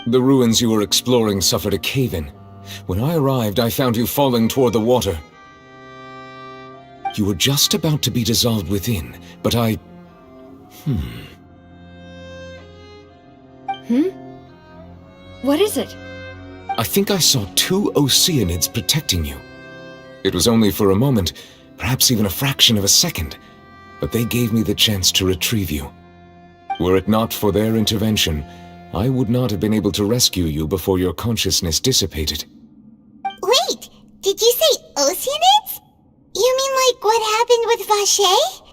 The ruins you were exploring suffered a cave-in. When I arrived, I found you falling toward the water. You were just about to be dissolved within, but I... What is it? I think I saw two Oceanids protecting you. It was only for a moment, perhaps even a fraction of a second, but they gave me the chance to retrieve you. Were it not for their intervention, I would not have been able to rescue you before your consciousness dissipated. Wait, did you say Oceanids? You mean like what happened with Vacher?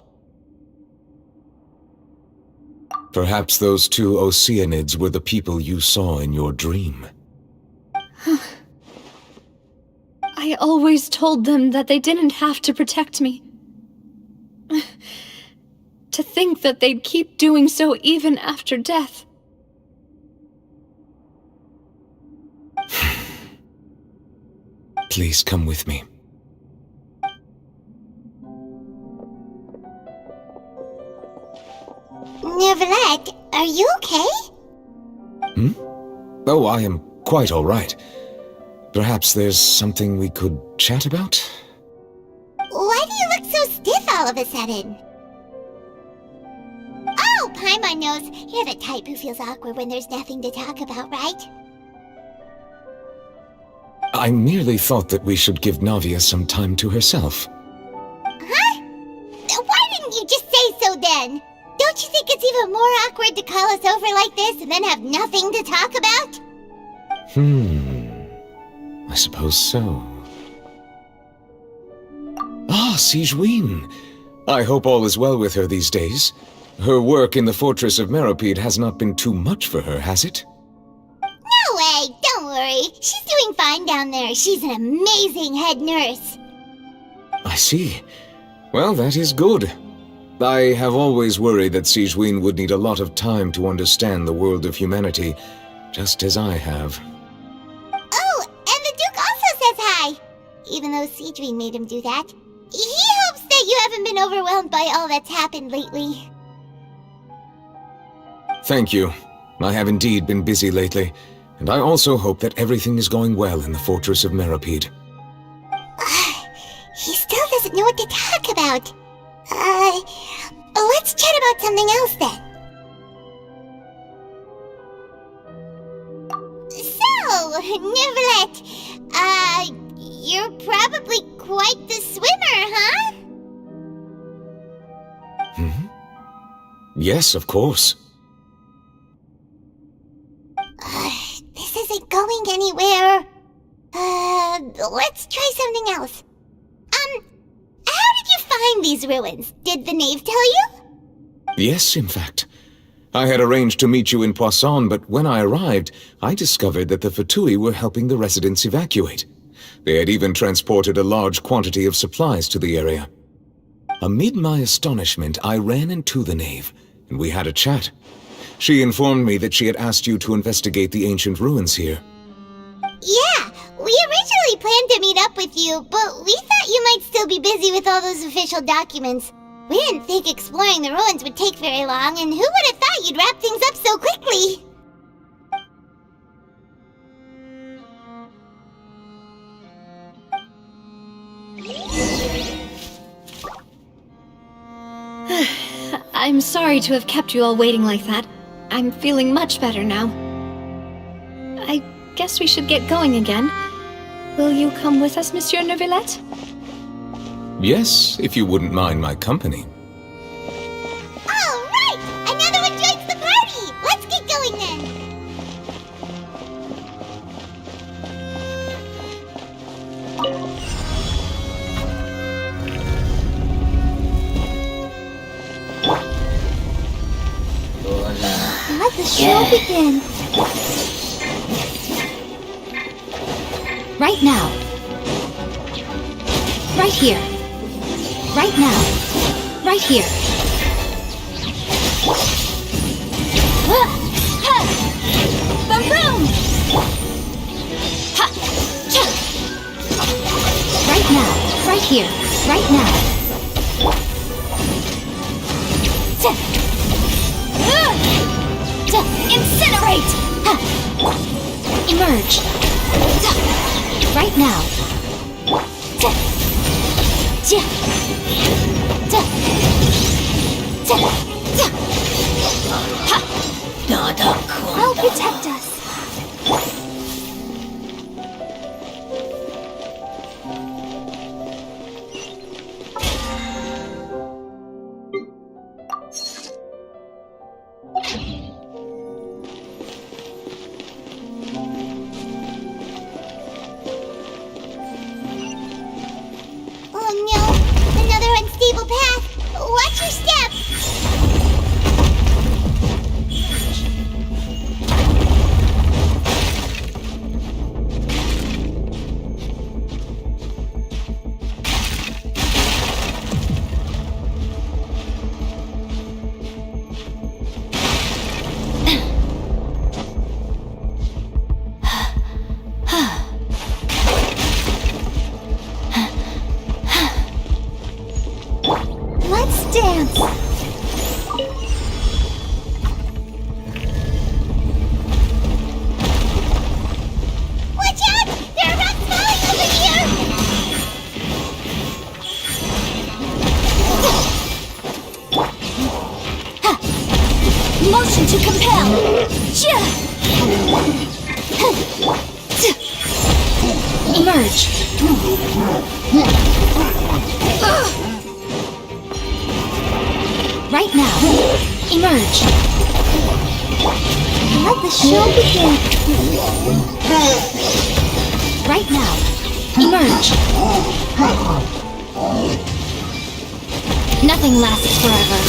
Perhaps those two Oceanids were the people you saw in your dream. I always told them that they didn't have to protect me. To think that they'd keep doing so even after death. Please come with me. Neuvillette, are you okay? Oh, I am quite all right. Perhaps there's something we could chat about? Why do you look so stiff all of a sudden? Oh, Paimon knows. You're the type who feels awkward when there's nothing to talk about, right? I merely thought that we should give Navia some time to herself. Huh? Why didn't you just say so then? Don't you think it's even more awkward to call us over like this and then have nothing to talk about? I suppose so. Ah, Sigewinne. I hope all is well with her these days. Her work in the Fortress of Meropide has not been too much for her, has it? No way! Don't worry. She's doing fine down there. She's an amazing head nurse. I see. Well, that is good. I have always worried that Sigewinne would need a lot of time to understand the world of humanity, just as I have. Oh, and the Duke also says hi! Even though Sigewinne made him do that. He hopes that you haven't been overwhelmed by all that's happened lately. Thank you. I have indeed been busy lately, and I also hope that everything is going well in the Fortress of Meropide. He still doesn't know what to talk about. Let's chat about something else then. So, Neuvillette, you're probably quite the swimmer, huh? Yes, of course. This isn't going anywhere. Let's try something else. How did you find these ruins? Did the knave tell you? Yes, in fact. I had arranged to meet you in Poisson, but when I arrived, I discovered that the Fatui were helping the residents evacuate. They had even transported a large quantity of supplies to the area. Amid my astonishment, I ran into the knave, and we had a chat. She informed me that she had asked you to investigate the ancient ruins here. Yeah, we originally planned to meet up with you, but we thought you might still be busy with all those official documents. We didn't think exploring the ruins would take very long, and who would have thought you'd wrap things up so quickly? I'm sorry to have kept you all waiting like that. I'm feeling much better now. I guess we should get going again. Will you come with us, Monsieur Neuvillette? Yes, if you wouldn't mind my company. All right! Another one joins the party! Let's get going then! Let the show begin. Right now. Right here. Right now. Right here. The room! Right now. Right here. Right now. Incinerate! Emerge. Right now. I'll protect us. Oh no, another unstable path. Watch your step. to compel! Emerge. Right now. Emerge. Let the show begin! Right now. Emerge. Nothing lasts forever.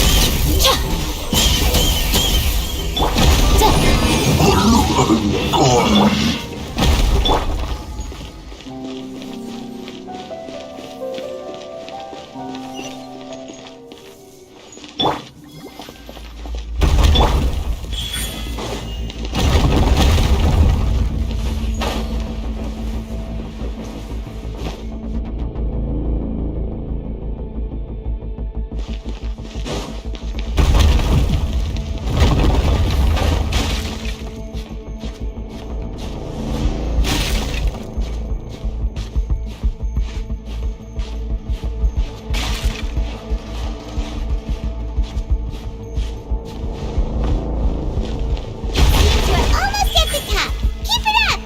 We're almost at the top! Keep it up!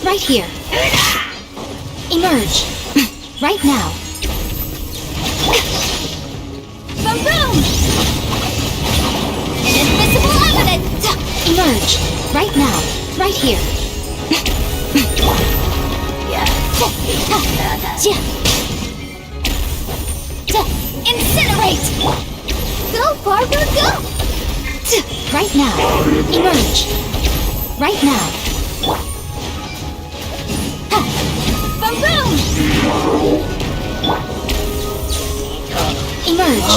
Right here. Emerge. Right now. Boom! Invisible evidence! Emerge. Right now. Right here. Incinerate! Go, Barbara, go! Right now. Emerge. Right now. Boom! Emerge.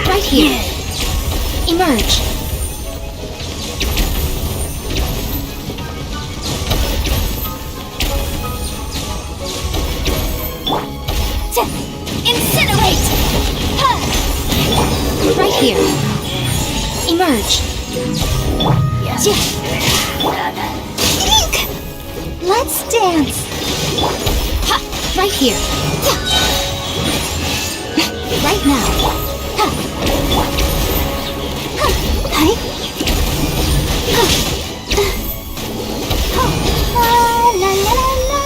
Right here. Emerge. Incinerate! Right here. Emerge. Let's dance! Right here. Right now. La la la!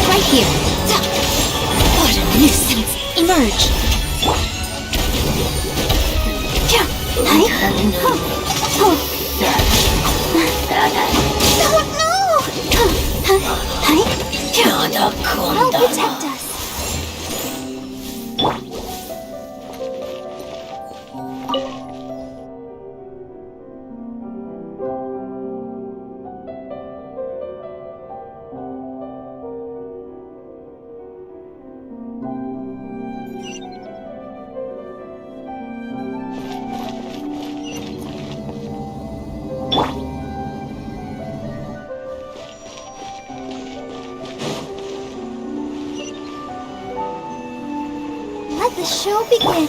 Right here. What a nuisance. Emerge. I'll protect us. Let the show begin.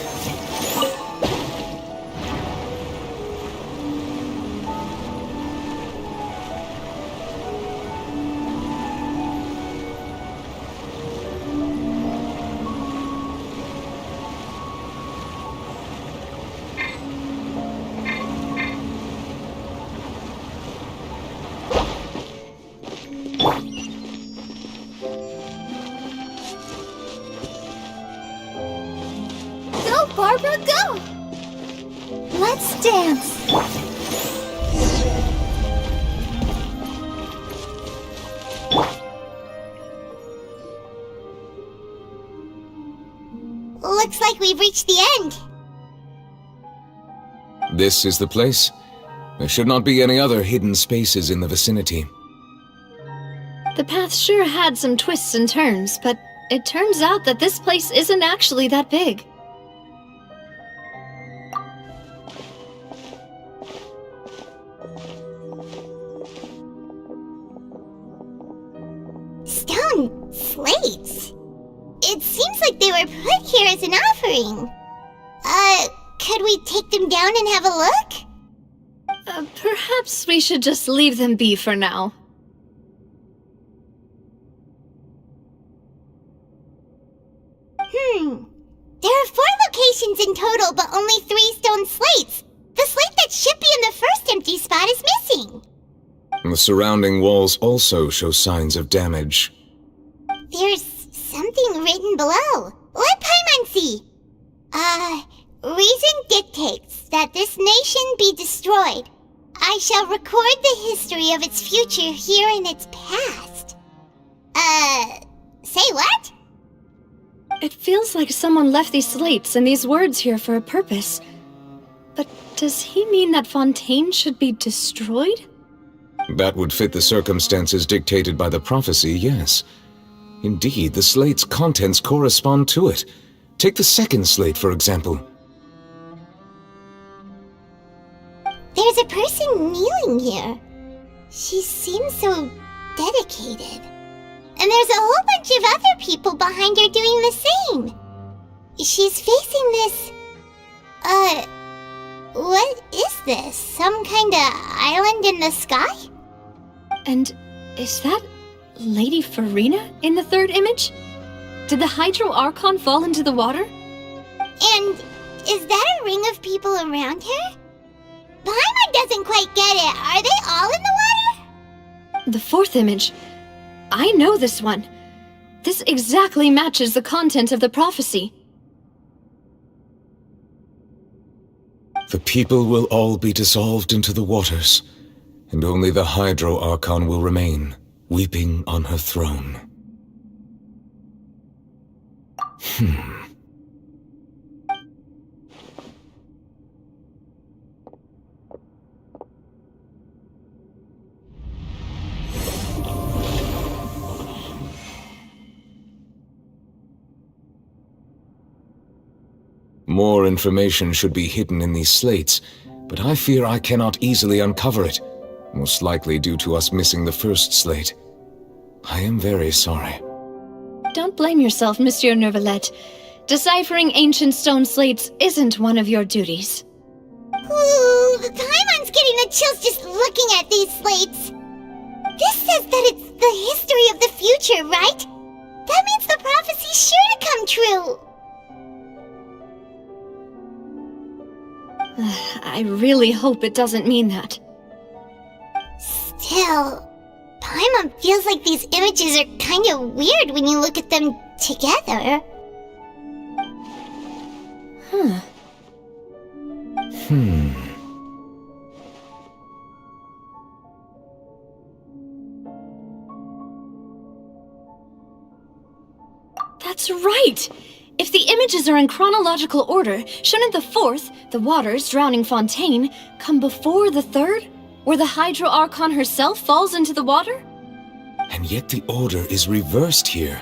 Go, Barbara, go! Let's dance! Looks like we've reached the end. This is the place? There should not be any other hidden spaces in the vicinity. The path sure had some twists and turns, but it turns out that this place isn't actually that big. Stone slates. It seems like they were put here as an offering. Could we take them down and have a look? Perhaps we should just leave them be for now. There are 4 locations in total, but only 3 stone slates. The slate that should be in the first empty spot is missing. The surrounding walls also show signs of damage. There's something written below. Let Paimon see. Reason dictates that this nation be destroyed. I shall record the history of its future here in its past. Say what? It feels like someone left these slates and these words here for a purpose. But does he mean that Fontaine should be destroyed? That would fit the circumstances dictated by the prophecy, yes. Indeed, the slate's contents correspond to it. Take the second slate, for example. There's a person kneeling here. She seems so dedicated. And there's a whole bunch of other people behind her doing the same. She's facing this... what is this? Some kind of island in the sky? And is that Lady Farina in the third image? Did the Hydro Archon fall into the water? And is that a ring of people around her? Paimon doesn't quite get it. Are they all in the water? The fourth image. I know this one. This exactly matches the content of the prophecy. The people will all be dissolved into the waters, and only the Hydro Archon will remain, weeping on her throne. More information should be hidden in these slates, but I fear I cannot easily uncover it, most likely due to us missing the first slate. I am very sorry. Don't blame yourself, Monsieur Neuvillette. Deciphering ancient stone slates isn't one of your duties. Ooh, the Paimon's getting the chills just looking at these slates. This says that it's the history of the future, right? That means the prophecy's sure to come true. I really hope it doesn't mean that. Still, Paimon feels like these images are kind of weird when you look at them together. That's right! If the images are in chronological order, shouldn't the fourth, the waters drowning Fontaine, come before the third, where the Hydro Archon herself falls into the water? And yet the order is reversed here.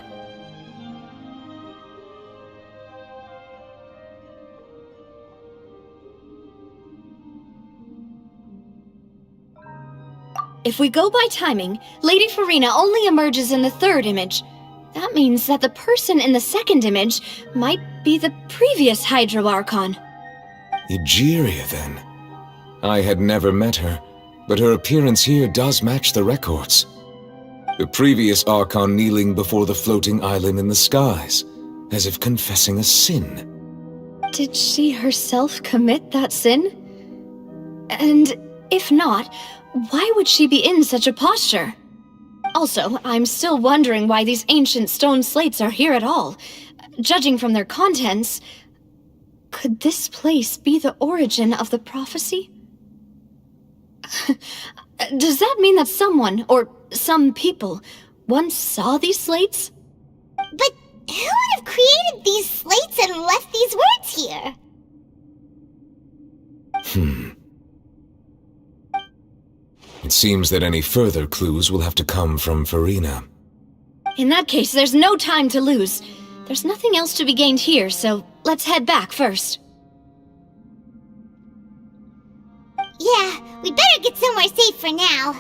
If we go by timing, Lady Farina only emerges in the third image. That means that the person in the second image might be the previous Hydro Archon. Egeria, then. I had never met her, but her appearance here does match the records. The previous Archon kneeling before the floating island in the skies, as if confessing a sin. Did she herself commit that sin? And if not, why would she be in such a posture? Also, I'm still wondering why these ancient stone slates are here at all. Judging from their contents, could this place be the origin of the prophecy? Does that mean that someone, or some people, once saw these slates? But who would have created these slates and left these words here? It seems that any further clues will have to come from Farina. In that case, there's no time to lose. There's nothing else to be gained here, so let's head back first. Yeah, we better get somewhere safe for now.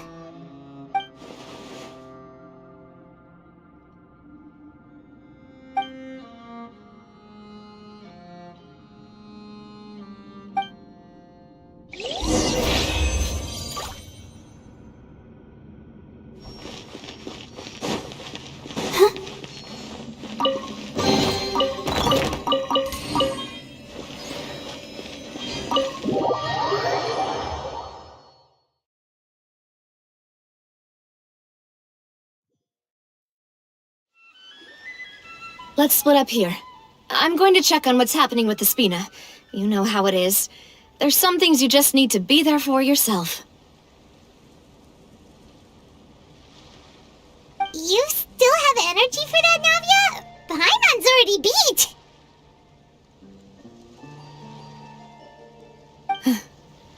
Let's split up here. I'm going to check on what's happening with the Spina. You know how it is. There's some things you just need to be there for yourself. You still have energy for that, Navia? Paimon's already beat!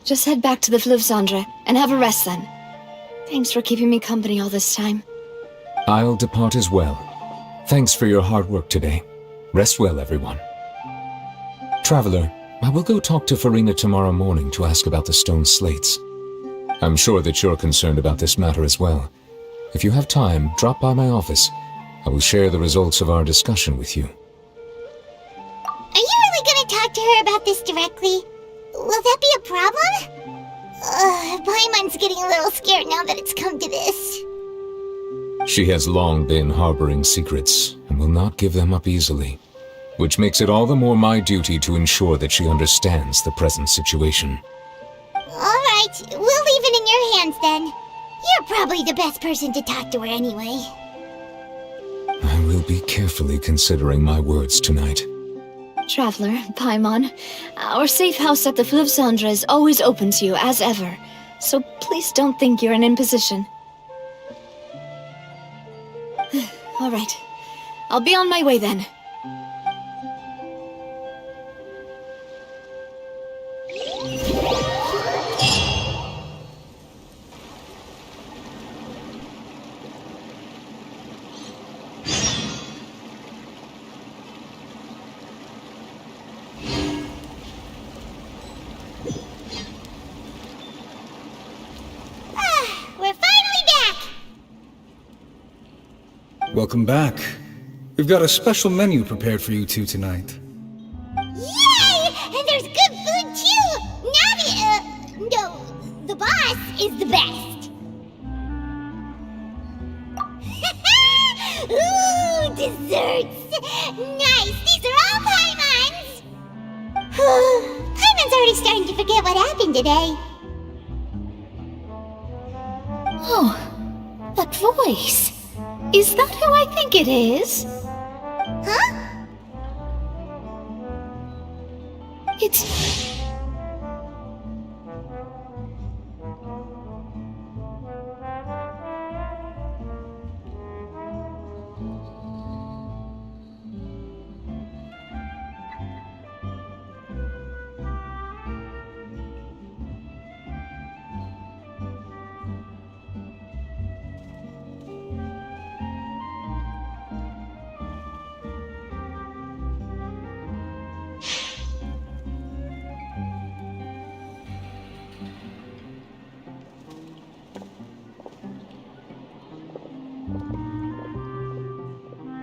Just head back to the Fleuve Cendre and have a rest then. Thanks for keeping me company all this time. I'll depart as well. Thanks for your hard work today. Rest well, everyone. Traveler, I will go talk to Farina tomorrow morning to ask about the stone slates. I'm sure that you're concerned about this matter as well. If you have time, drop by my office. I will share the results of our discussion with you. Are you really gonna talk to her about this directly? Will that be a problem? Paimon's getting a little scared now that it's come to this. She has long been harboring secrets and will not give them up easily, which makes it all the more my duty to ensure that she understands the present situation. Alright, we'll leave it in your hands then. You're probably the best person to talk to her anyway. I will be carefully considering my words tonight. Traveler, Paimon, our safe house at the Fleuve Cendre is always open to you as ever, so please don't think you're an imposition. Alright, I'll be on my way then. We're finally back! Welcome back. We've got a special menu prepared for you two tonight. Yay! And there's good food too! Navi, no, the boss is the best! Ooh, desserts! Nice! These are all Paimon's! Paimon's already starting to forget what happened today. Oh, that voice. Is that who I think it is? Huh? It's...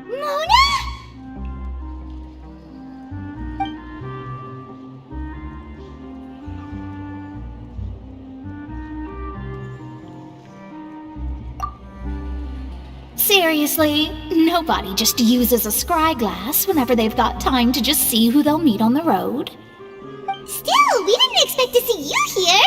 Mona? Seriously, nobody just uses a scry glass whenever they've got time to just see who they'll meet on the road. Still, we didn't expect to see you here.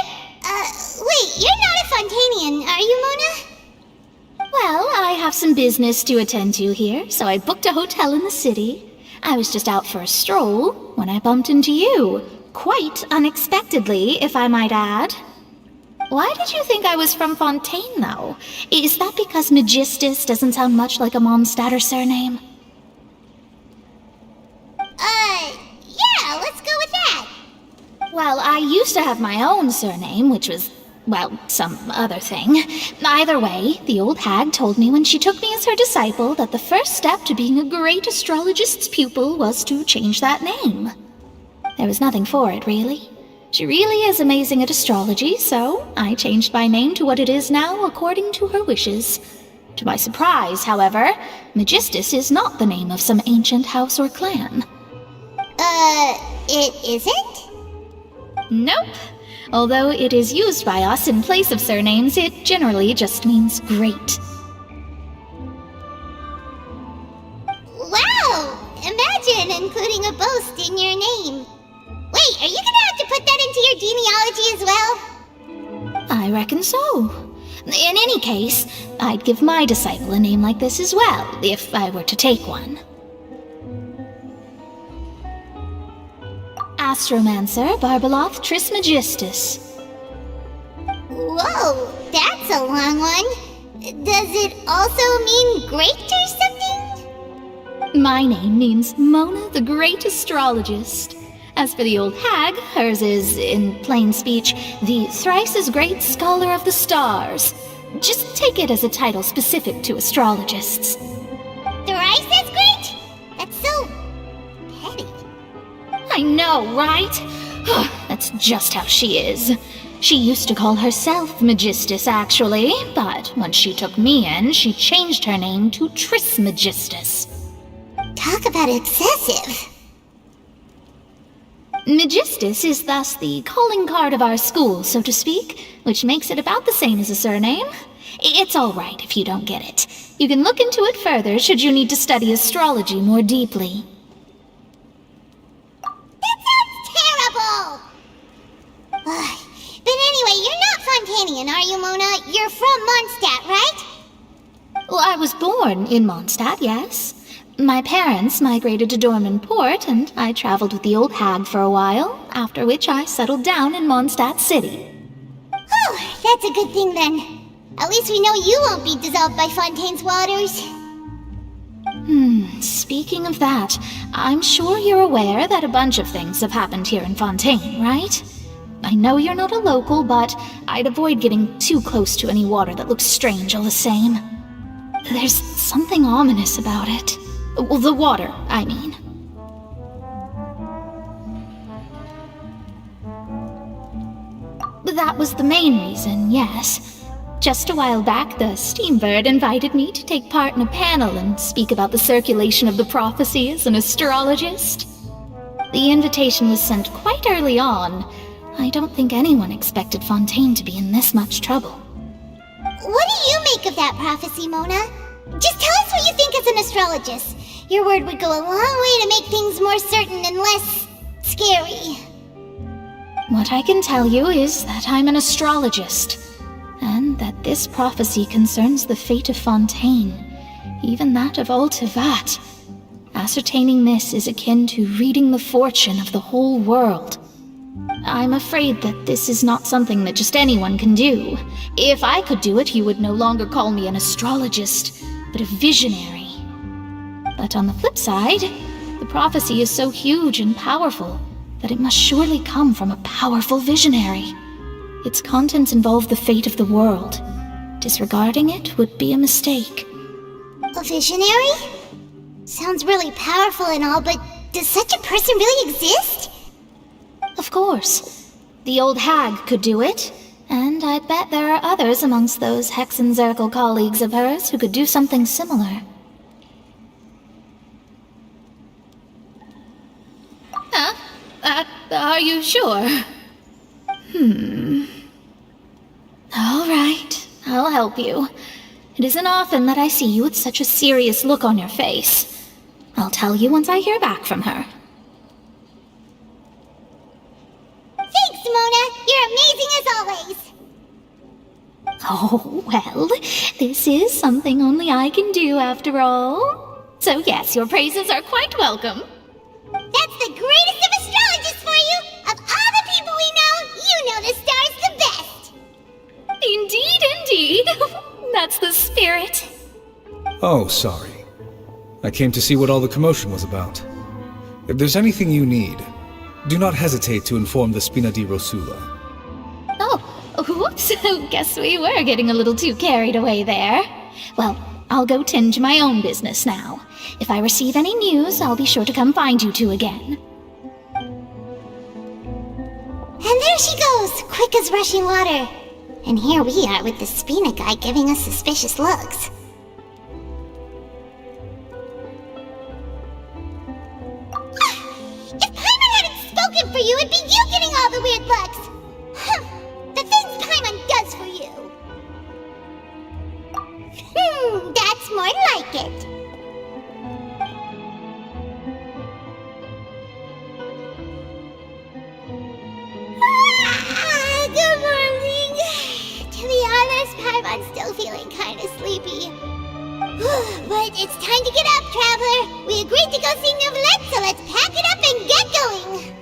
Wait, you're not a Fontanian, are you, Mona? Well, I have some business to attend to here, so I booked a hotel in the city. I was just out for a stroll when I bumped into you. Quite unexpectedly, if I might add. Why did you think I was from Fontaine, though? Is that because Magistus doesn't sound much like a Mondstatter surname? Yeah, let's go with that. Well, I used to have my own surname, which was, well, some other thing. Either way, the old hag told me when she took me as her disciple that the first step to being a great astrologist's pupil was to change that name. There was nothing for it, really. She really is amazing at astrology, so I changed my name to what it is now according to her wishes. To my surprise, however, Magistus is not the name of some ancient house or clan. It isn't? Nope. Although it is used by us in place of surnames, it generally just means great. Wow! Imagine including a boast in your name. Wait, are you gonna have to put that into your genealogy as well? I reckon so. In any case, I'd give my disciple a name like this as well, if I were to take one. astromancer Barbeloth Trismegistus. Whoa, that's a long one. Does it also mean great or something? My name means Mona the Great Astrologist. As for the old hag, hers is, in plain speech, the thrice-as-great Scholar of the Stars. Just take it as a title specific to astrologists. Thrice as great? That's so petty. I know, right? That's just how she is. She used to call herself Magistus, actually, but once she took me in, she changed her name to Trismegistus. Talk about excessive. Magistus is thus the calling card of our school, so to speak, which makes it about the same as a surname. It's all right if you don't get it. You can look into it further should you need to study astrology more deeply. That sounds terrible! But anyway, you're not Fontanian, are you, Mona? You're from Mondstadt, right? Well, I was born in Mondstadt, yes. My parents migrated to Dorman Port, and I traveled with the old hag for a while, after which I settled down in Mondstadt City. Oh, that's a good thing then. At least we know you won't be dissolved by Fontaine's waters. Speaking of that, I'm sure you're aware that a bunch of things have happened here in Fontaine, right? I know you're not a local, but I'd avoid getting too close to any water that looks strange all the same. There's something ominous about it. Well, the water, I mean. That was the main reason, yes. Just a while back, the Steambird invited me to take part in a panel and speak about the circulation of the prophecy as an astrologist. The invitation was sent quite early on. I don't think anyone expected Fontaine to be in this much trouble. What do you make of that prophecy, Mona? Just tell us what you think as an astrologist. Your word would go a long way to make things more certain and less scary. What I can tell you is that I'm an astrologist, and that this prophecy concerns the fate of Fontaine, even that of Ultivat. Ascertaining this is akin to reading the fortune of the whole world. I'm afraid that this is not something that just anyone can do. If I could do it, you would no longer call me an astrologist, but a visionary. But on the flip side, the prophecy is so huge and powerful that it must surely come from a powerful visionary. Its contents involve the fate of the world. Disregarding it would be a mistake. A visionary? Sounds really powerful and all, but does such a person really exist? Of course. The old hag could do it, and I'd bet there are others amongst those Hexenzirkel colleagues of hers who could do something similar. Are you sure? All right, I'll help you. It isn't often that I see you with such a serious look on your face. I'll tell you once I hear back from her. Thanks, Mona! You're amazing as always! Oh, well, this is something only I can do after all. So yes, your praises are quite welcome. That's the greatest of astrologists for you! Of all the people we know, you know the stars the best! Indeed, indeed. That's the spirit. Oh, sorry. I came to see what all the commotion was about. If there's anything you need, do not hesitate to inform the Spina di Rosula. Oh, whoops. Guess we were getting a little too carried away there. Well, I'll go tend to my own business now. If I receive any news, I'll be sure to come find you two again. And there she goes, quick as rushing water. And here we are with the Spina guy giving us suspicious looks. If Paimon hadn't spoken for you, it'd be you getting all the weird looks! The things Paimon does for you! That's more like it. Good morning. To be honest, Paimon's still feeling kind of sleepy. But it's time to get up, traveler. We agreed to go see Neuvillette, so let's pack it up and get going.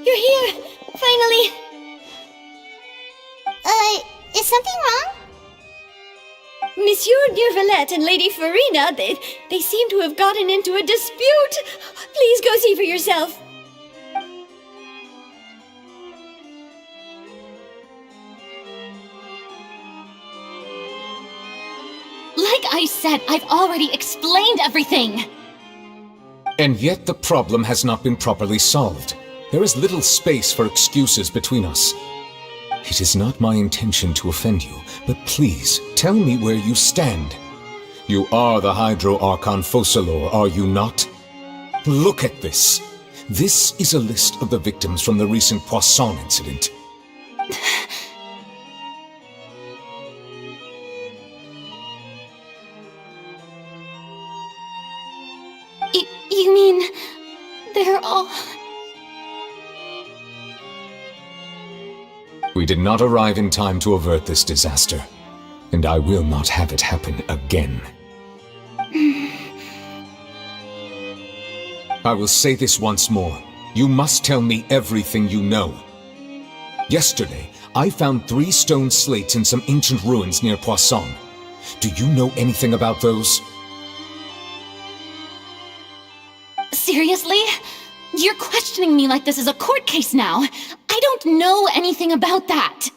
You're here! Finally! Is something wrong? Monsieur Neurvalette and Lady Farina, they seem to have gotten into a dispute. Please go see for yourself. Like I said, I've already explained everything! And yet the problem has not been properly solved. There is little space for excuses between us. It is not my intention to offend you, but please, tell me where you stand. You are the Hydro Archon Focalor, are you not? Look at this. This is a list of the victims from the recent Poisson incident. You mean... they're all... We did not arrive in time to avert this disaster, and I will not have it happen again. I will say this once more. You must tell me everything you know. Yesterday, I found 3 stone slates in some ancient ruins near Poisson. Do you know anything about those? Seriously? You're questioning me like this is a court case now. I don't know anything about that.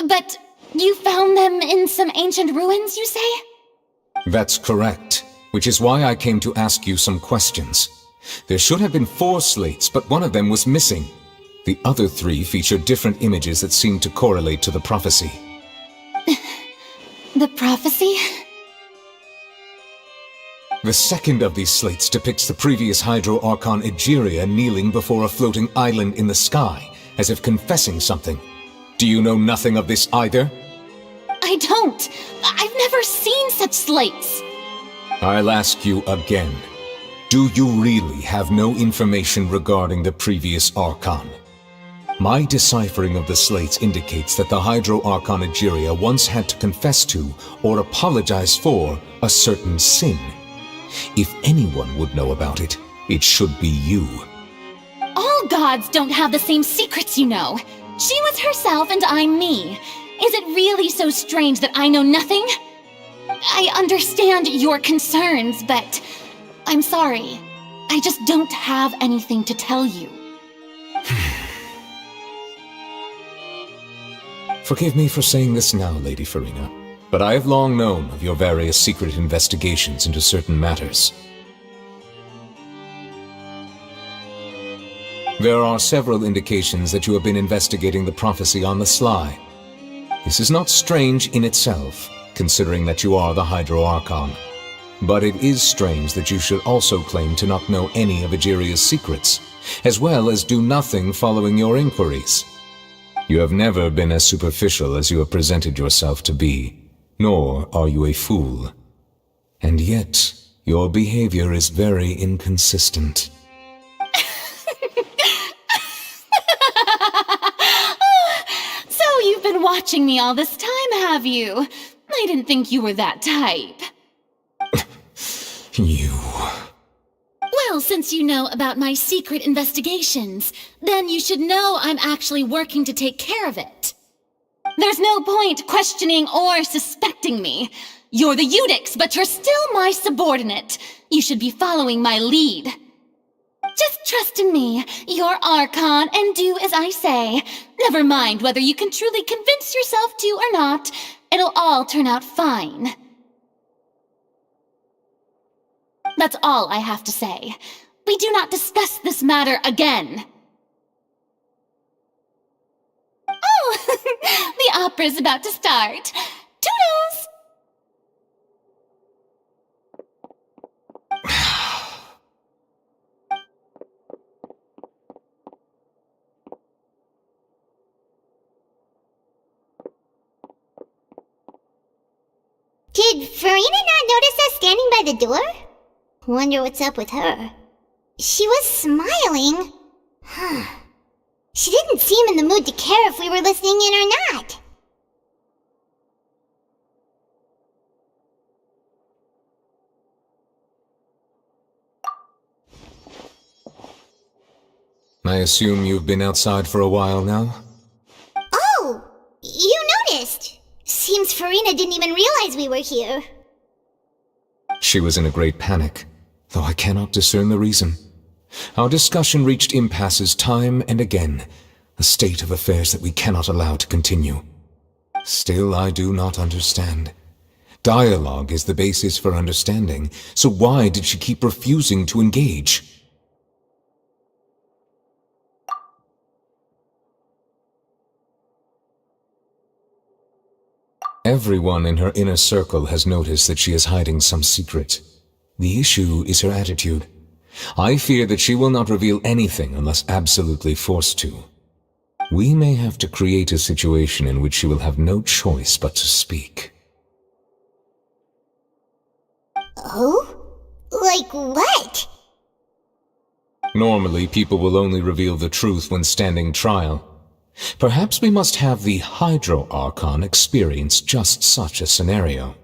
But you found them in some ancient ruins, you say? That's correct, which is why I came to ask you some questions. There should have been 4 slates, but one of them was missing. The other 3 feature different images that seem to correlate to the prophecy. The prophecy? The second of these slates depicts the previous Hydro Archon Egeria kneeling before a floating island in the sky, as if confessing something. Do you know nothing of this either? I don't. I've never seen such slates. I'll ask you again. Do you really have no information regarding the previous Archon? My deciphering of the slates indicates that the Hydro Archon Egeria once had to confess to, or apologize for, a certain sin. If anyone would know about it, it should be you. All gods don't have the same secrets, you know. She was herself and I'm me. Is it really so strange that I know nothing? I understand your concerns, but I'm sorry. I just don't have anything to tell you. Forgive me for saying this now, Lady Farina, but I have long known of your various secret investigations into certain matters. There are several indications that you have been investigating the prophecy on the sly. This is not strange in itself, considering that you are the Hydro Archon. But it is strange that you should also claim to not know any of Egeria's secrets, as well as do nothing following your inquiries. You have never been as superficial as you have presented yourself to be, nor are you a fool. And yet, your behavior is very inconsistent. So you've been watching me all this time, have you? I didn't think you were that type. You... Well, since you know about my secret investigations, then you should know I'm actually working to take care of it. There's no point questioning or suspecting me. You're the Eudix, but you're still my subordinate. You should be following my lead. Just trust in me, your Archon, and do as I say. Never mind whether you can truly convince yourself to or not. It'll all turn out fine. That's all I have to say. We do not discuss this matter again. Oh, the opera's about to start. Toodles! Did Farina not notice us standing by the door? Wonder what's up with her. She was smiling. She didn't seem in the mood to care if we were listening in or not. I assume you've been outside for a while now? Oh, you noticed. Seems Farina didn't even realize we were here. She was in a great panic, though I cannot discern the reason. Our discussion reached impasses time and again, a state of affairs that we cannot allow to continue. Still, I do not understand. Dialogue is the basis for understanding, so why did she keep refusing to engage? Everyone in her inner circle has noticed that she is hiding some secret. The issue is her attitude. I fear that she will not reveal anything unless absolutely forced to. We may have to create a situation in which she will have no choice but to speak. Oh? Like what? Normally, people will only reveal the truth when standing trial. Perhaps we must have the Hydro Archon experience just such a scenario.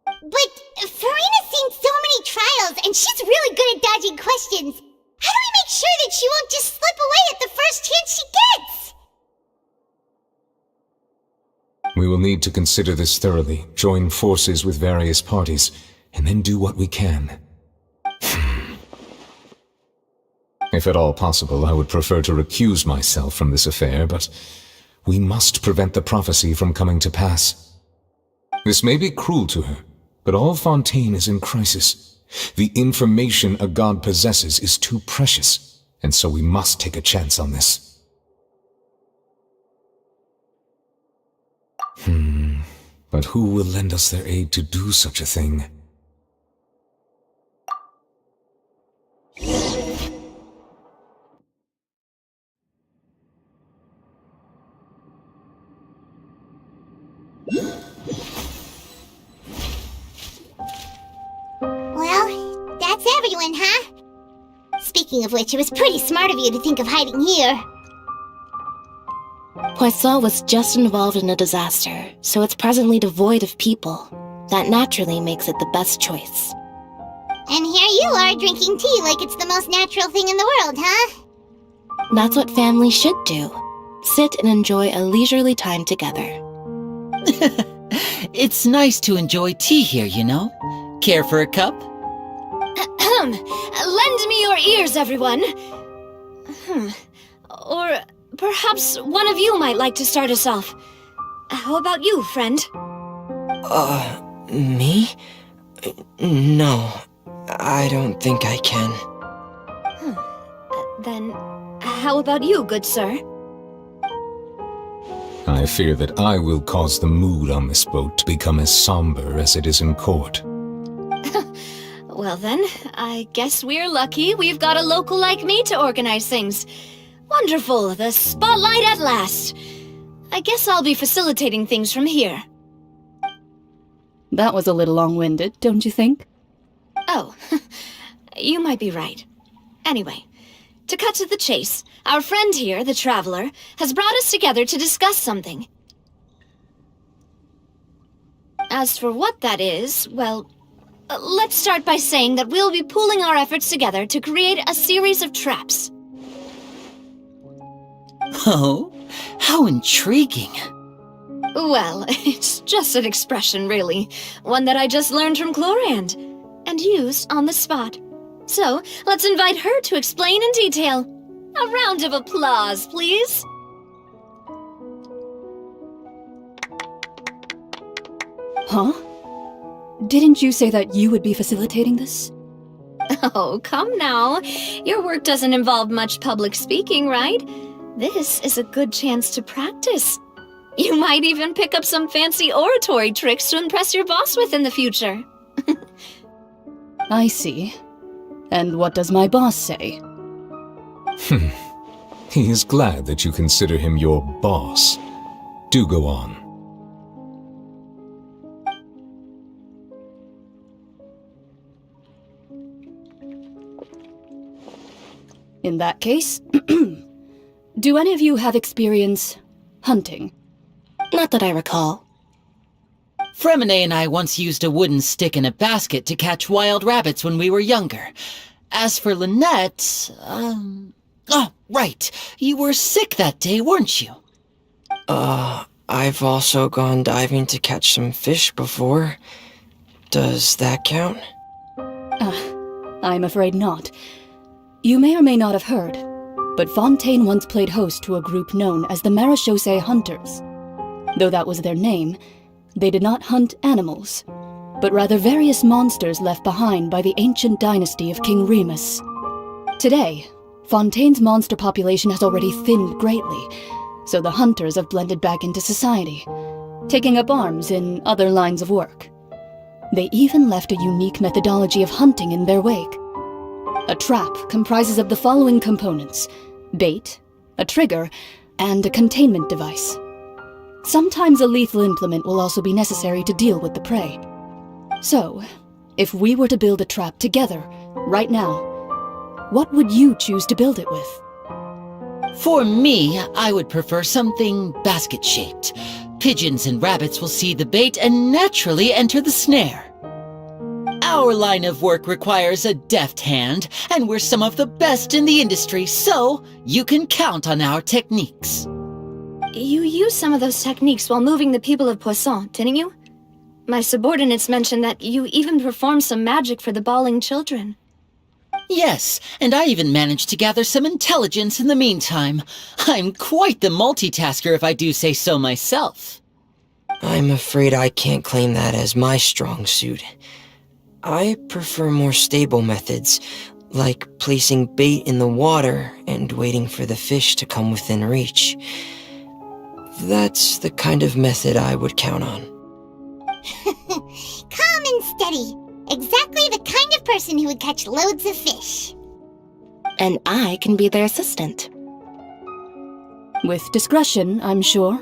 But Farina's seen so many trials, and she's really good at dodging questions. How do we make sure that she won't just slip away at the first chance she gets? We will need to consider this thoroughly, join forces with various parties, and then do what we can. If at all possible, I would prefer to recuse myself from this affair, but we must prevent the prophecy from coming to pass. This may be cruel to her, but all Fontaine is in crisis. The information a god possesses is too precious, and so we must take a chance on this. But who will lend us their aid to do such a thing? Well, that's everyone, huh? Speaking of which, it was pretty smart of you to think of hiding here. Poisson was just involved in a disaster, so it's presently devoid of people. That naturally makes it the best choice. And here you are drinking tea like it's the most natural thing in the world, huh? That's what family should do. Sit and enjoy a leisurely time together. It's nice to enjoy tea here, you know? Care for a cup? Lend me your ears, everyone. Or perhaps one of you might like to start us off. How about you, friend? Me? No, I don't think I can. Then, how about you, good sir? I fear that I will cause the mood on this boat to become as somber as it is in court. Well then, I guess we're lucky we've got a local like me to organize things. Wonderful, the spotlight at last. I guess I'll be facilitating things from here. That was a little long-winded, don't you think? Oh, you might be right. Anyway, to cut to the chase, our friend here, the Traveler, has brought us together to discuss something. As for what that is, well, let's start by saying that we'll be pooling our efforts together to create a series of traps. Oh, how intriguing. Well, it's just an expression, really. One that I just learned from Chlorand, and used on the spot. So, let's invite her to explain in detail. A round of applause, please. Huh? Didn't you say that you would be facilitating this? Oh, come now. Your work doesn't involve much public speaking, right? This is a good chance to practice. You might even pick up some fancy oratory tricks to impress your boss with in the future. I see. And what does my boss say? He is glad that you consider him your boss. Do go on. In that case, do any of you have experience hunting? Not that I recall. Fremine and I once used a wooden stick in a basket to catch wild rabbits when we were younger. As for Lynette, oh, right. You were sick that day, weren't you? I've also gone diving to catch some fish before. Does that count? I'm afraid not. You may or may not have heard, but Fontaine once played host to a group known as the Marechaussee Hunters. Though that was their name, they did not hunt animals, but rather various monsters left behind by the ancient dynasty of King Remus. Today, Fontaine's monster population has already thinned greatly, so the hunters have blended back into society, taking up arms in other lines of work. They even left a unique methodology of hunting in their wake. A trap comprises of the following components: bait, a trigger, and a containment device. Sometimes a lethal implement will also be necessary to deal with the prey. So, if we were to build a trap together, right now, what would you choose to build it with? For me, I would prefer something basket-shaped. Pigeons and rabbits will see the bait and naturally enter the snare. Our line of work requires a deft hand, and we're some of the best in the industry, so you can count on our techniques. You used some of those techniques while moving the people of Poisson, didn't you? My subordinates mentioned that you even performed some magic for the bawling children. Yes, and I even managed to gather some intelligence in the meantime. I'm quite the multitasker if I do say so myself. I'm afraid I can't claim that as my strong suit. I prefer more stable methods, like placing bait in the water and waiting for the fish to come within reach. That's the kind of method I would count on. Calm and steady. Exactly the kind of person who would catch loads of fish. And I can be their assistant. With discretion, I'm sure.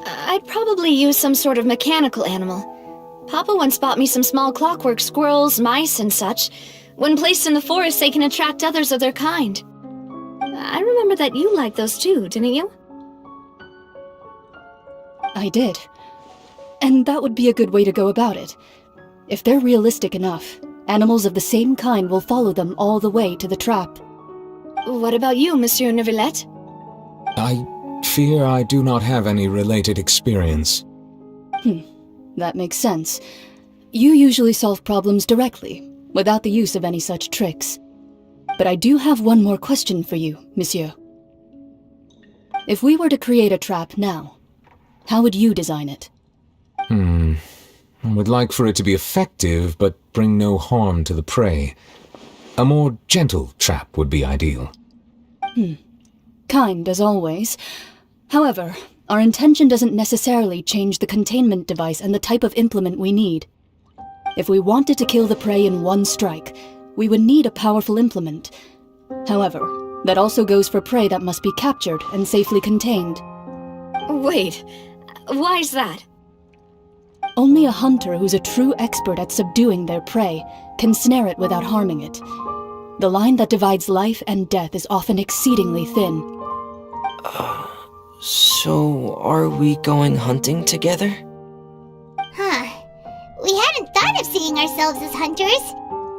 I'd probably use some sort of mechanical animal. Papa once bought me some small clockwork squirrels, mice, and such. When placed in the forest, they can attract others of their kind. I remember that you liked those too, didn't you? I did. And that would be a good way to go about it. If they're realistic enough, animals of the same kind will follow them all the way to the trap. What about you, Monsieur Neuvillette? I fear I do not have any related experience. That makes sense. You usually solve problems directly, without the use of any such tricks. But I do have one more question for you, Monsieur. If we were to create a trap now, how would you design it? I would like for it to be effective, but bring no harm to the prey. A more gentle trap would be ideal. Kind, as always. However, our intention doesn't necessarily change the containment device and the type of implement we need. If we wanted to kill the prey in one strike, we would need a powerful implement. However, that also goes for prey that must be captured and safely contained. Wait, why is that? Only a hunter who's a true expert at subduing their prey can snare it without harming it. The line that divides life and death is often exceedingly thin. So are we going hunting together? Huh. We hadn't thought of seeing ourselves as hunters.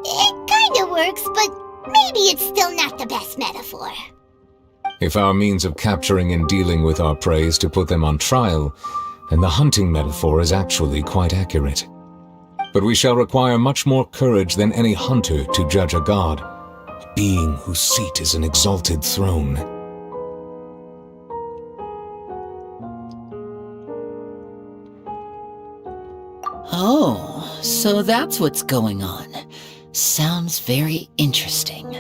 It kinda works, but maybe it's still not the best metaphor. If our means of capturing and dealing with our prey is to put them on trial, then the hunting metaphor is actually quite accurate. But we shall require much more courage than any hunter to judge a god, a being whose seat is an exalted throne. Oh, so that's what's going on. Sounds very interesting.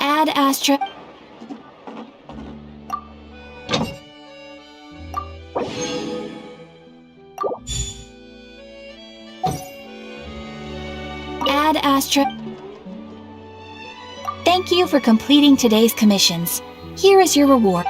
Ad Astra. Ad Astra. Thank you for completing today's commissions. Here is your reward.